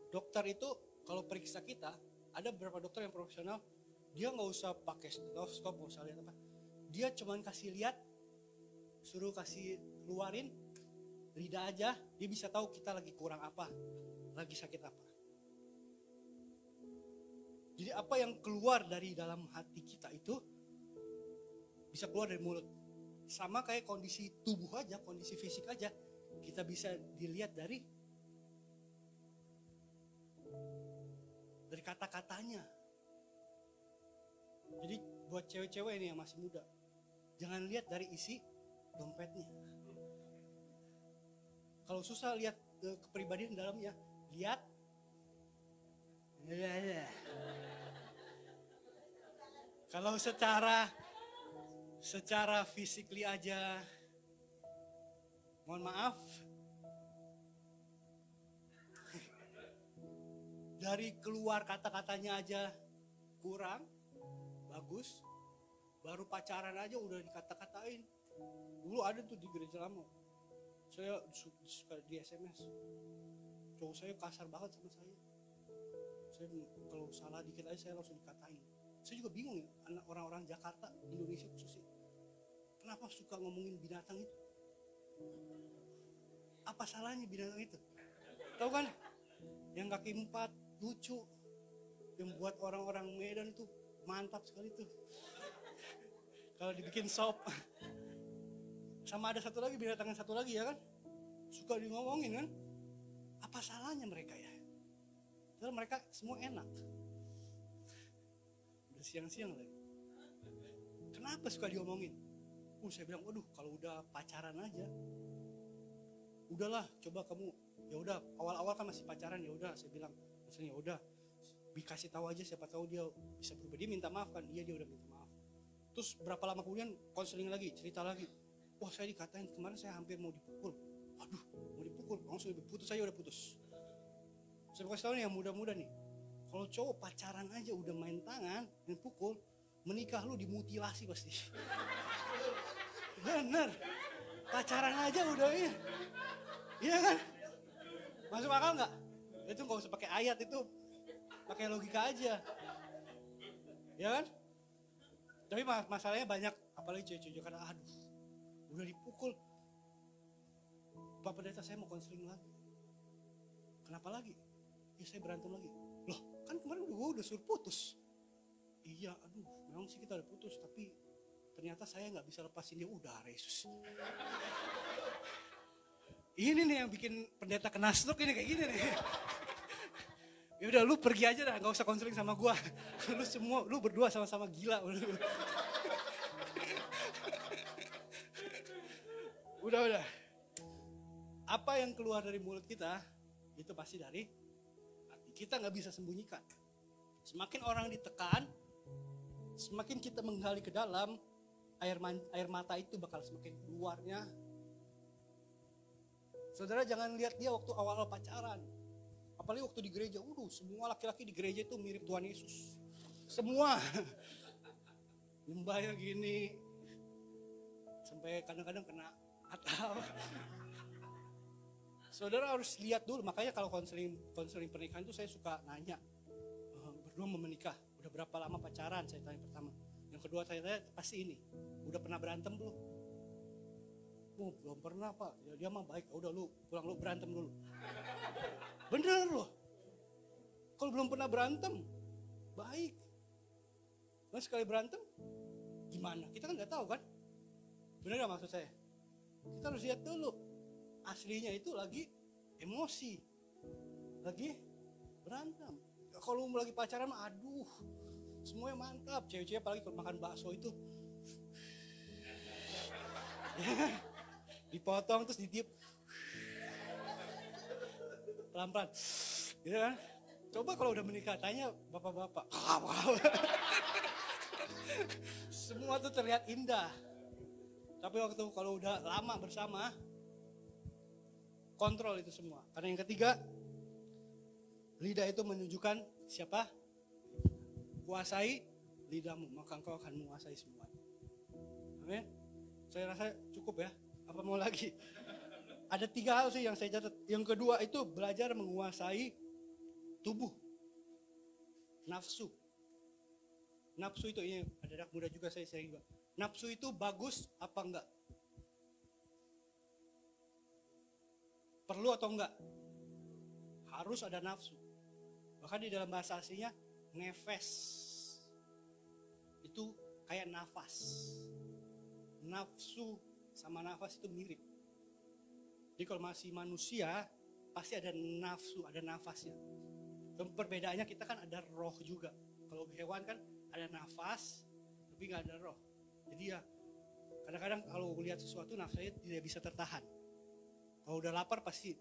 dokter itu kalau periksa kita, ada beberapa dokter yang profesional, dia nggak usah pakai stetoskop, nggak usah lihat apa. Dia cuman kasih lihat, suruh kasih keluarin lidah aja, dia bisa tahu kita lagi kurang apa, lagi sakit apa. Jadi apa yang keluar dari dalam hati kita itu bisa keluar dari mulut. Sama kayak kondisi tubuh aja, kondisi fisik aja, kita bisa dilihat dari kata-katanya. Jadi buat cewek-cewek ini yang masih muda, jangan lihat dari isi dompetnya. Kalau susah lihat kepribadian dalamnya, lihat. Kalau secara physically aja, mohon maaf, dari keluar kata-katanya aja kurang bagus, baru pacaran aja udah dikata-katain. Dulu ada tuh di gereja lama, saya suka di SMS, cowok saya kasar banget sama saya. Saya kalau salah dikit aja saya langsung dikatain. Saya juga bingung ya, anak orang-orang Jakarta, Indonesia khususnya, kenapa suka ngomongin binatang itu? Apa salahnya binatang itu? Tahu kan? Yang kaki 4 lucu, yang buat orang-orang Medan itu mantap sekali tuh. Kalau dibikin sop. Sama ada satu lagi, binatang yang satu lagi ya kan, suka di ngomongin kan. Apa salahnya mereka ya? Padahal mereka semua enak. Udah siang-siang lagi. Kenapa suka diomongin? Saya bilang, waduh, kalau udah pacaran aja, udahlah, coba kamu, ya udah, awal-awal kan masih pacaran, ya udah, saya bilang, misalnya, ya udah, dikasih tahu aja, siapa tahu dia bisa berubah. Dia minta maaf kan, dia udah minta maaf. Terus berapa lama kemudian konseling lagi, cerita lagi, wah saya dikatain kemarin saya hampir mau dipukul. Waduh, mau dipukul, langsung putus aja, udah putus. Saya kasih tahu nih yang muda-muda nih, kalau cowok pacaran aja udah main tangan dan pukul, menikah lu dimutilasi pasti. Bener, pacaran aja udah iya. Iya kan? Masuk akal nggak? Itu nggak usah pakai ayat, itu pakai logika aja. Ya kan? Tapi masalahnya banyak, apalagi cewek-cewek karena aduh, udah dipukul. Pak pendeta saya mau konseling lagi. Kenapa lagi? Ya saya berantem lagi. Loh, kan kemarin udah suruh putus. Iya, aduh, memang sih kita udah putus, tapi ternyata saya nggak bisa lepasin dia. Udah, Yesus. Ini nih yang bikin pendeta kena stroke ini kayak gini nih. Ya udah, lu pergi aja dah, nggak usah konseling sama gua. Lu berdua sama-sama gila. Udah. Apa yang keluar dari mulut kita itu pasti dari hati. Kita nggak bisa sembunyikan. Semakin orang ditekan, semakin kita menggali ke dalam, air mata itu bakal semakin keluarnya. Saudara jangan lihat dia waktu awal pacaran, apalagi waktu di gereja. Semua laki-laki di gereja itu mirip Tuhan Yesus. Semua nyembahnya gini, sampai kadang-kadang kena atau. Saudara harus lihat dulu, makanya kalau konseling pernikahan itu saya suka nanya, berdua mau menikah, udah berapa lama pacaran? Saya tanya pertama. Yang kedua saya tanya pasti ini, udah pernah berantem belum? Belum pernah pak, ya, dia mah baik, udah lu pulang lu berantem dulu. Bener loh, kalau belum pernah berantem, baik. Nah sekali berantem, gimana? Kita kan nggak tahu kan? Bener gak maksud saya? Kita harus lihat dulu, aslinya itu lagi emosi, lagi berantem. Kalau lagi pacaran, aduh, semuanya mantap. Cewek-cewek apalagi kalau makan bakso itu, dipotong terus ditiup pelan-pelan, gitu kan? Coba kalau udah menikah, tanya bapak-bapak, semua tuh terlihat indah. Tapi waktu kalau udah lama bersama, kontrol itu semua. Karena yang ketiga, lidah itu menunjukkan siapa? Kuasai lidahmu, maka engkau akan menguasai semuanya. Amin. Saya rasa cukup ya. Apa mau lagi? Ada 3 hal sih yang saya catat. Yang kedua itu belajar menguasai tubuh. Nafsu. Nafsu itu, ini ada anak muda juga saya sering juga. Nafsu itu bagus apa enggak? Perlu atau enggak? Harus ada nafsu. Bahkan di dalam bahasa aslinya, nefes. Itu kayak nafas. Nafsu sama nafas itu mirip. Jadi kalau masih manusia, pasti ada nafsu, ada nafasnya. Dan perbedaannya kita kan ada roh juga. Kalau hewan kan ada nafas, tapi nggak ada roh. Jadi ya kadang-kadang kalau lihat sesuatu nafsunya tidak bisa tertahan. Kalau udah lapar pasti.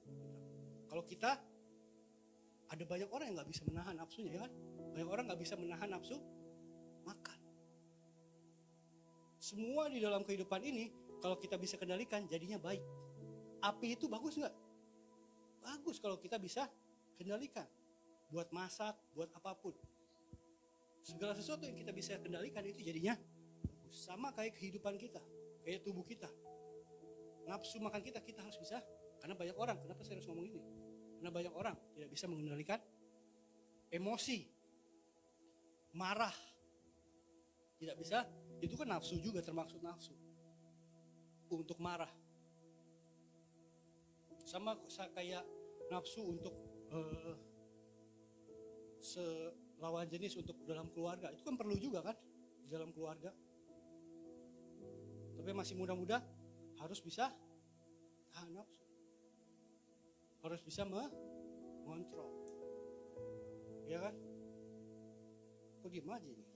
Kalau kita ada banyak orang yang nggak bisa menahan nafsunya, ya kan? Banyak orang nggak bisa menahan nafsu makan. Semua di dalam kehidupan ini kalau kita bisa kendalikan jadinya baik. Api itu bagus nggak? Bagus kalau kita bisa kendalikan. Buat masak, buat apapun. Segala sesuatu yang kita bisa kendalikan itu jadinya bagus. Sama kayak kehidupan kita, kayak tubuh kita. Nafsu makan kita harus bisa. Karena banyak orang, kenapa saya harus ngomong ini? Karena banyak orang tidak bisa mengendalikan emosi, marah. Tidak bisa, itu kan nafsu juga, termaksud nafsu. Untuk marah. Sama kayak nafsu untuk lawan jenis untuk dalam keluarga. Itu kan perlu juga kan, di dalam keluarga. Tapi masih muda-muda harus bisa tahan nafsu. Harus bisa mengontrol. Ya kan? Kok diem aja ini?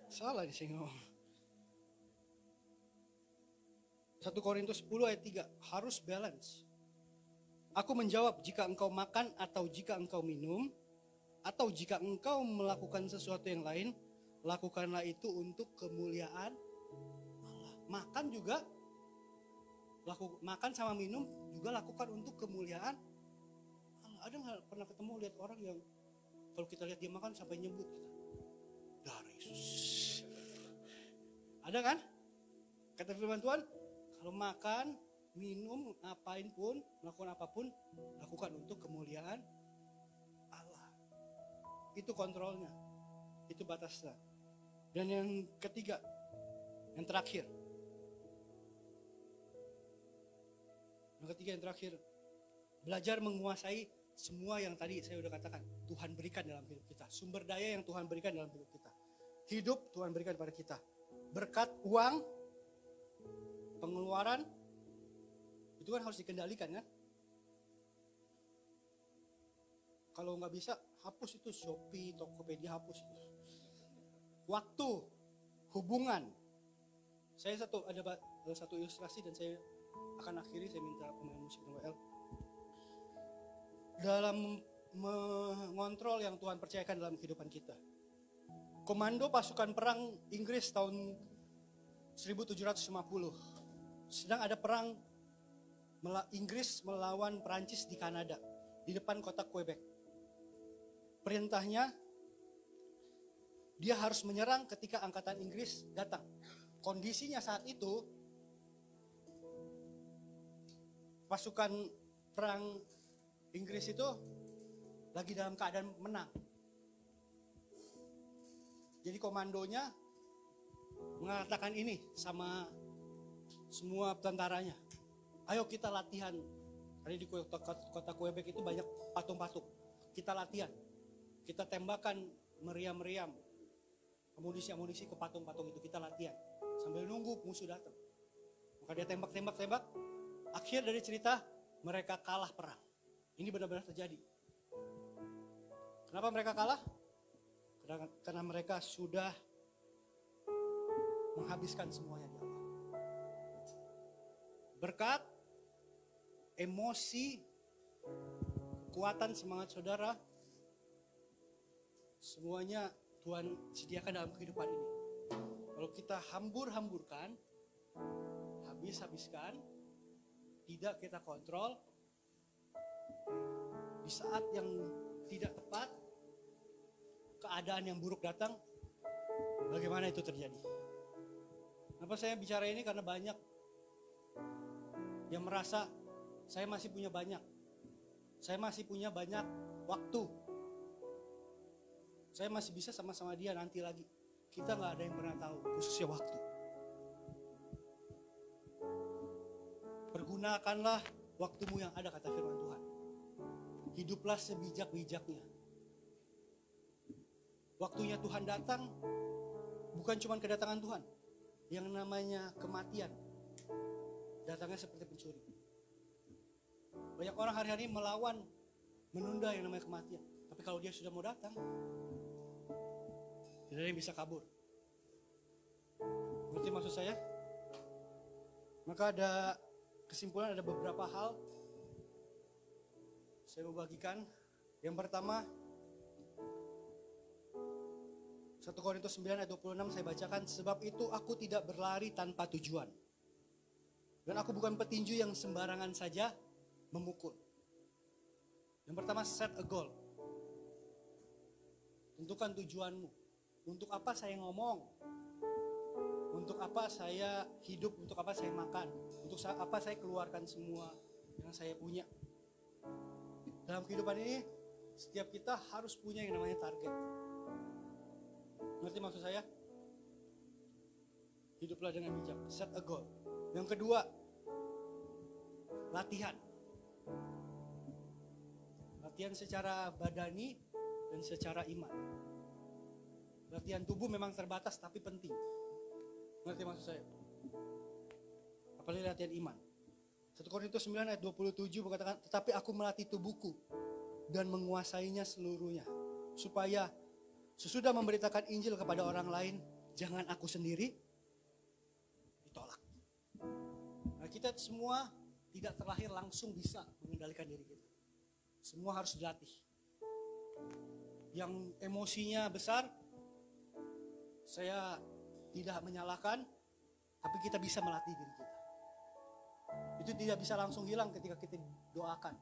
Salah nih saya ngomong. 1 Korintus 10 ayat 3. Harus balance. Aku menjawab, jika engkau makan atau jika engkau minum, atau jika engkau melakukan sesuatu yang lain, lakukanlah itu untuk kemuliaan Allah. Makan juga, makan sama minum juga lakukan untuk kemuliaan Allah. Ada nggak pernah ketemu lihat orang yang kalau kita lihat dia makan sampai nyebut kita, darah Yesus. Ada kan? Kata firman Tuhan, kalau makan, minum, ngapain pun, melakukan apapun, lakukan untuk kemuliaan Allah. Itu kontrolnya, itu batasnya. Dan yang ketiga, yang terakhir. Yang terakhir, belajar menguasai semua yang tadi saya udah katakan. Tuhan berikan dalam hidup kita. Sumber daya yang Tuhan berikan dalam hidup kita. Hidup Tuhan berikan pada kita. Berkat, uang, pengeluaran, itu kan harus dikendalikan kan. Kalau nggak bisa, hapus itu Shopee, Tokopedia, hapus itu. Waktu, hubungan. Saya ada satu ilustrasi dan saya akan akhiri, saya minta pemain musik Noel. Dalam mengontrol yang Tuhan percayakan dalam kehidupan kita. Komando pasukan perang Inggris tahun 1750. Sedang ada perang Inggris melawan Perancis di Kanada, di depan kota Quebec. Perintahnya, dia harus menyerang ketika angkatan Inggris datang. Kondisinya saat itu, pasukan perang Inggris itu lagi dalam keadaan menang. Jadi komandonya mengatakan ini sama semua tentaranya. Ayo kita latihan. Tadi di kota Quebec itu banyak patung-patung. Kita latihan. Kita tembakan meriam-meriam. Amunisi-amunisi ke patung-patung itu kita latihan. Sambil nunggu musuh datang. Maka dia tembak. Akhir dari cerita, mereka kalah perang. Ini benar-benar terjadi. Kenapa mereka kalah? Karena mereka sudah menghabiskan semuanya di awal. Berkat, emosi, kekuatan semangat saudara, semuanya Tuhan sediakan dalam kehidupan ini. Kalau kita hambur-hamburkan, habis-habiskan, tidak kita kontrol, di saat yang tidak tepat, keadaan yang buruk datang, bagaimana itu terjadi? Kenapa saya bicara ini? Karena banyak yang merasa saya masih punya banyak waktu, saya masih bisa sama-sama dia nanti lagi. Kita nggak ada yang pernah tahu, khususnya waktu. Pergunakanlah waktumu yang ada, kata firman Tuhan. Hiduplah sebijak-bijaknya. Waktunya Tuhan datang, bukan cuma kedatangan Tuhan. Yang namanya kematian, datangnya seperti pencuri. Banyak orang hari-hari melawan, menunda yang namanya kematian. Tapi kalau dia sudah mau datang, tidak ada yang bisa kabur. Ngerti maksud saya? Maka ada kesimpulan, ada beberapa hal saya mau bagikan. Yang pertama, 1 Korintus 9 ayat 26 saya bacakan. Sebab itu aku tidak berlari tanpa tujuan. Dan aku bukan petinju yang sembarangan saja memukul. Yang pertama, set a goal. Tentukan tujuanmu. Untuk apa saya ngomong? Untuk apa saya hidup? Untuk apa saya makan? Untuk apa saya keluarkan semua yang saya punya? Dalam kehidupan ini, setiap kita harus punya yang namanya target. Ngerti maksud saya? Hiduplah dengan bijak. Set a goal. Yang kedua, latihan. Latihan secara badani dan secara iman. Latihan tubuh memang terbatas tapi penting. Ngerti maksud saya? Apalagi latihan iman. 1 Korintus 9 ayat 27 berkatakan, tetapi aku melatih tubuhku dan menguasainya seluruhnya. Supaya sesudah memberitakan Injil kepada orang lain, jangan aku sendiri ditolak. Nah, kita semua tidak terlahir langsung bisa mengendalikan diri kita. Semua harus dilatih. Yang emosinya besar, saya tidak menyalahkan, tapi kita bisa melatih diri kita. Itu tidak bisa langsung hilang ketika kita doakan.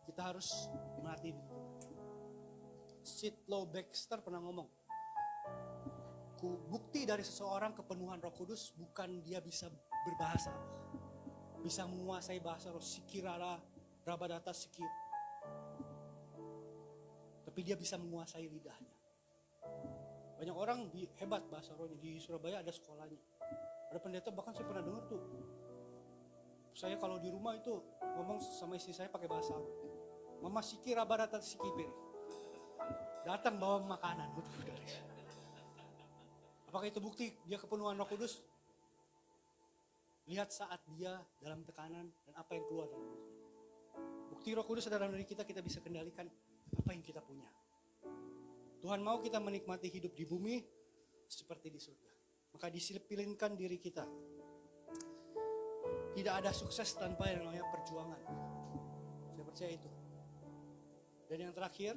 Kita harus melatih diri kita. Sidlow Baxter pernah ngomong, bukti dari seseorang kepenuhan Roh Kudus bukan dia bisa berbahasa, bisa menguasai bahasa roh, sikirara, rabadata sikir, tapi dia bisa menguasai lidahnya. Banyak orang hebat bahasa rohnya. Di Surabaya ada sekolahnya, ada pendeta, bahkan saya pernah dengar tuh, saya kalau di rumah itu ngomong sama istri saya pakai bahasa roh, mama sikir rabadata sikir, datang bawa makanan. Apakah itu bukti dia kepenuhan Roh Kudus? Lihat saat dia dalam tekanan dan apa yang keluar dari mulutnya. Bukti Roh Kudus ada dalam diri kita, kita bisa kendalikan apa yang kita punya. Tuhan mau kita menikmati hidup di bumi seperti di surga. Maka disiplinkan diri kita. Tidak ada sukses tanpa yang namanya perjuangan. Saya percaya itu. Dan yang terakhir,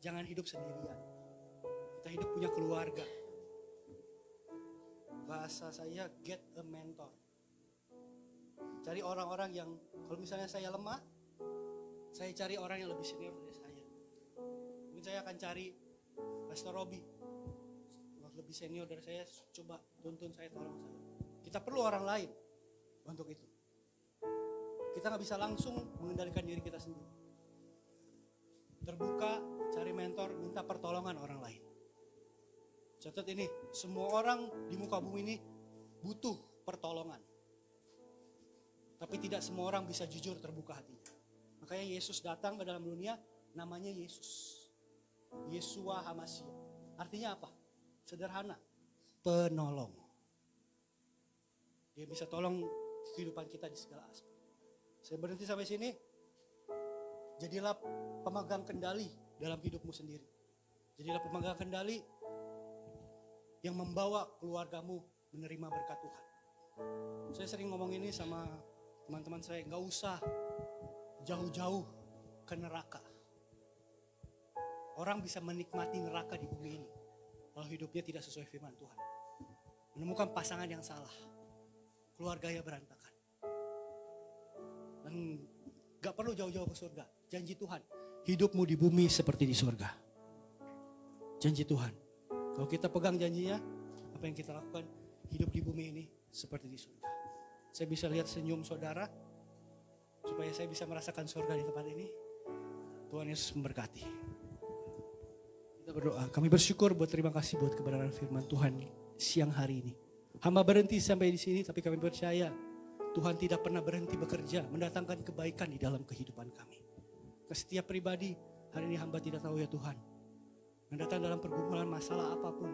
jangan hidup sendirian. Kita hidup punya keluarga. Bahasa saya, get a mentor. Cari orang-orang yang, kalau misalnya saya lemah, saya cari orang yang lebih senior dari saya. Mungkin saya akan cari Pastor Robi, lebih senior dari saya, coba tuntun saya, tolong saya. Kita perlu orang lain untuk itu. Kita gak bisa langsung mengendalikan diri kita sendiri. Terbuka, cari mentor, minta pertolongan orang lain. Catat ini, semua orang di muka bumi ini butuh pertolongan. Tapi tidak semua orang bisa jujur terbuka hatinya. Makanya Yesus datang ke dalam dunia, namanya Yesus. Yeshua HaMashiach. Artinya apa? Sederhana, penolong. Dia bisa tolong kehidupan kita di segala aspek. Saya berhenti sampai sini. Jadilah pemegang kendali dalam hidupmu sendiri. Jadilah pemegang kendali yang membawa keluargamu menerima berkat Tuhan. Saya sering ngomong ini sama teman-teman saya, gak usah jauh-jauh ke neraka. Orang bisa menikmati neraka di bumi ini kalau hidupnya tidak sesuai firman Tuhan. Menemukan pasangan yang salah, keluarganya berantakan. Dan gak perlu jauh-jauh ke surga. Janji Tuhan, hidupmu di bumi seperti di surga. Janji Tuhan. Kalau kita pegang janjinya, apa yang kita lakukan, hidup di bumi ini seperti di surga. Saya bisa lihat senyum saudara, supaya saya bisa merasakan surga di tempat ini. Tuhan Yesus memberkati. Kita berdoa. Kami bersyukur buat, terima kasih buat kebenaran firman Tuhan siang hari ini. Hamba berhenti sampai di sini, tapi kami percaya Tuhan tidak pernah berhenti bekerja, mendatangkan kebaikan di dalam kehidupan kami. Ke setiap pribadi, hari ini hamba tidak tahu ya Tuhan, yang datang dalam pergumulan masalah apapun.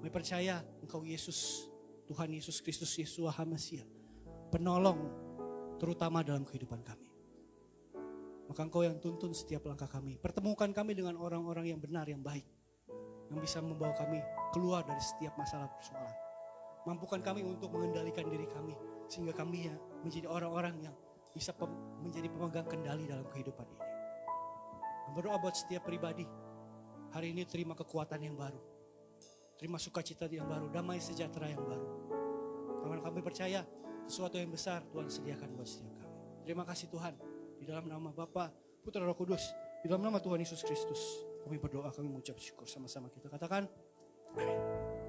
Kami percaya Engkau Yesus, Tuhan Yesus Kristus, Yeshua HaMashiach, penolong terutama dalam kehidupan kami. Maka Engkau yang tuntun setiap langkah kami. Pertemukan kami dengan orang-orang yang benar, yang baik, yang bisa membawa kami keluar dari setiap masalah persoalan. Mampukan kami untuk mengendalikan diri kami, sehingga kami ya menjadi orang-orang yang bisa menjadi pemegang kendali dalam kehidupan ini. Berdoa buat setiap pribadi, hari ini terima kekuatan yang baru, terima sukacita yang baru, damai sejahtera yang baru. Karena kami percaya sesuatu yang besar Tuhan sediakan buat setiap kami. Terima kasih Tuhan, di dalam nama Bapa, Putra, Roh Kudus, di dalam nama Tuhan Yesus Kristus, kami berdoa, kami mengucap syukur sama-sama, kita katakan amin.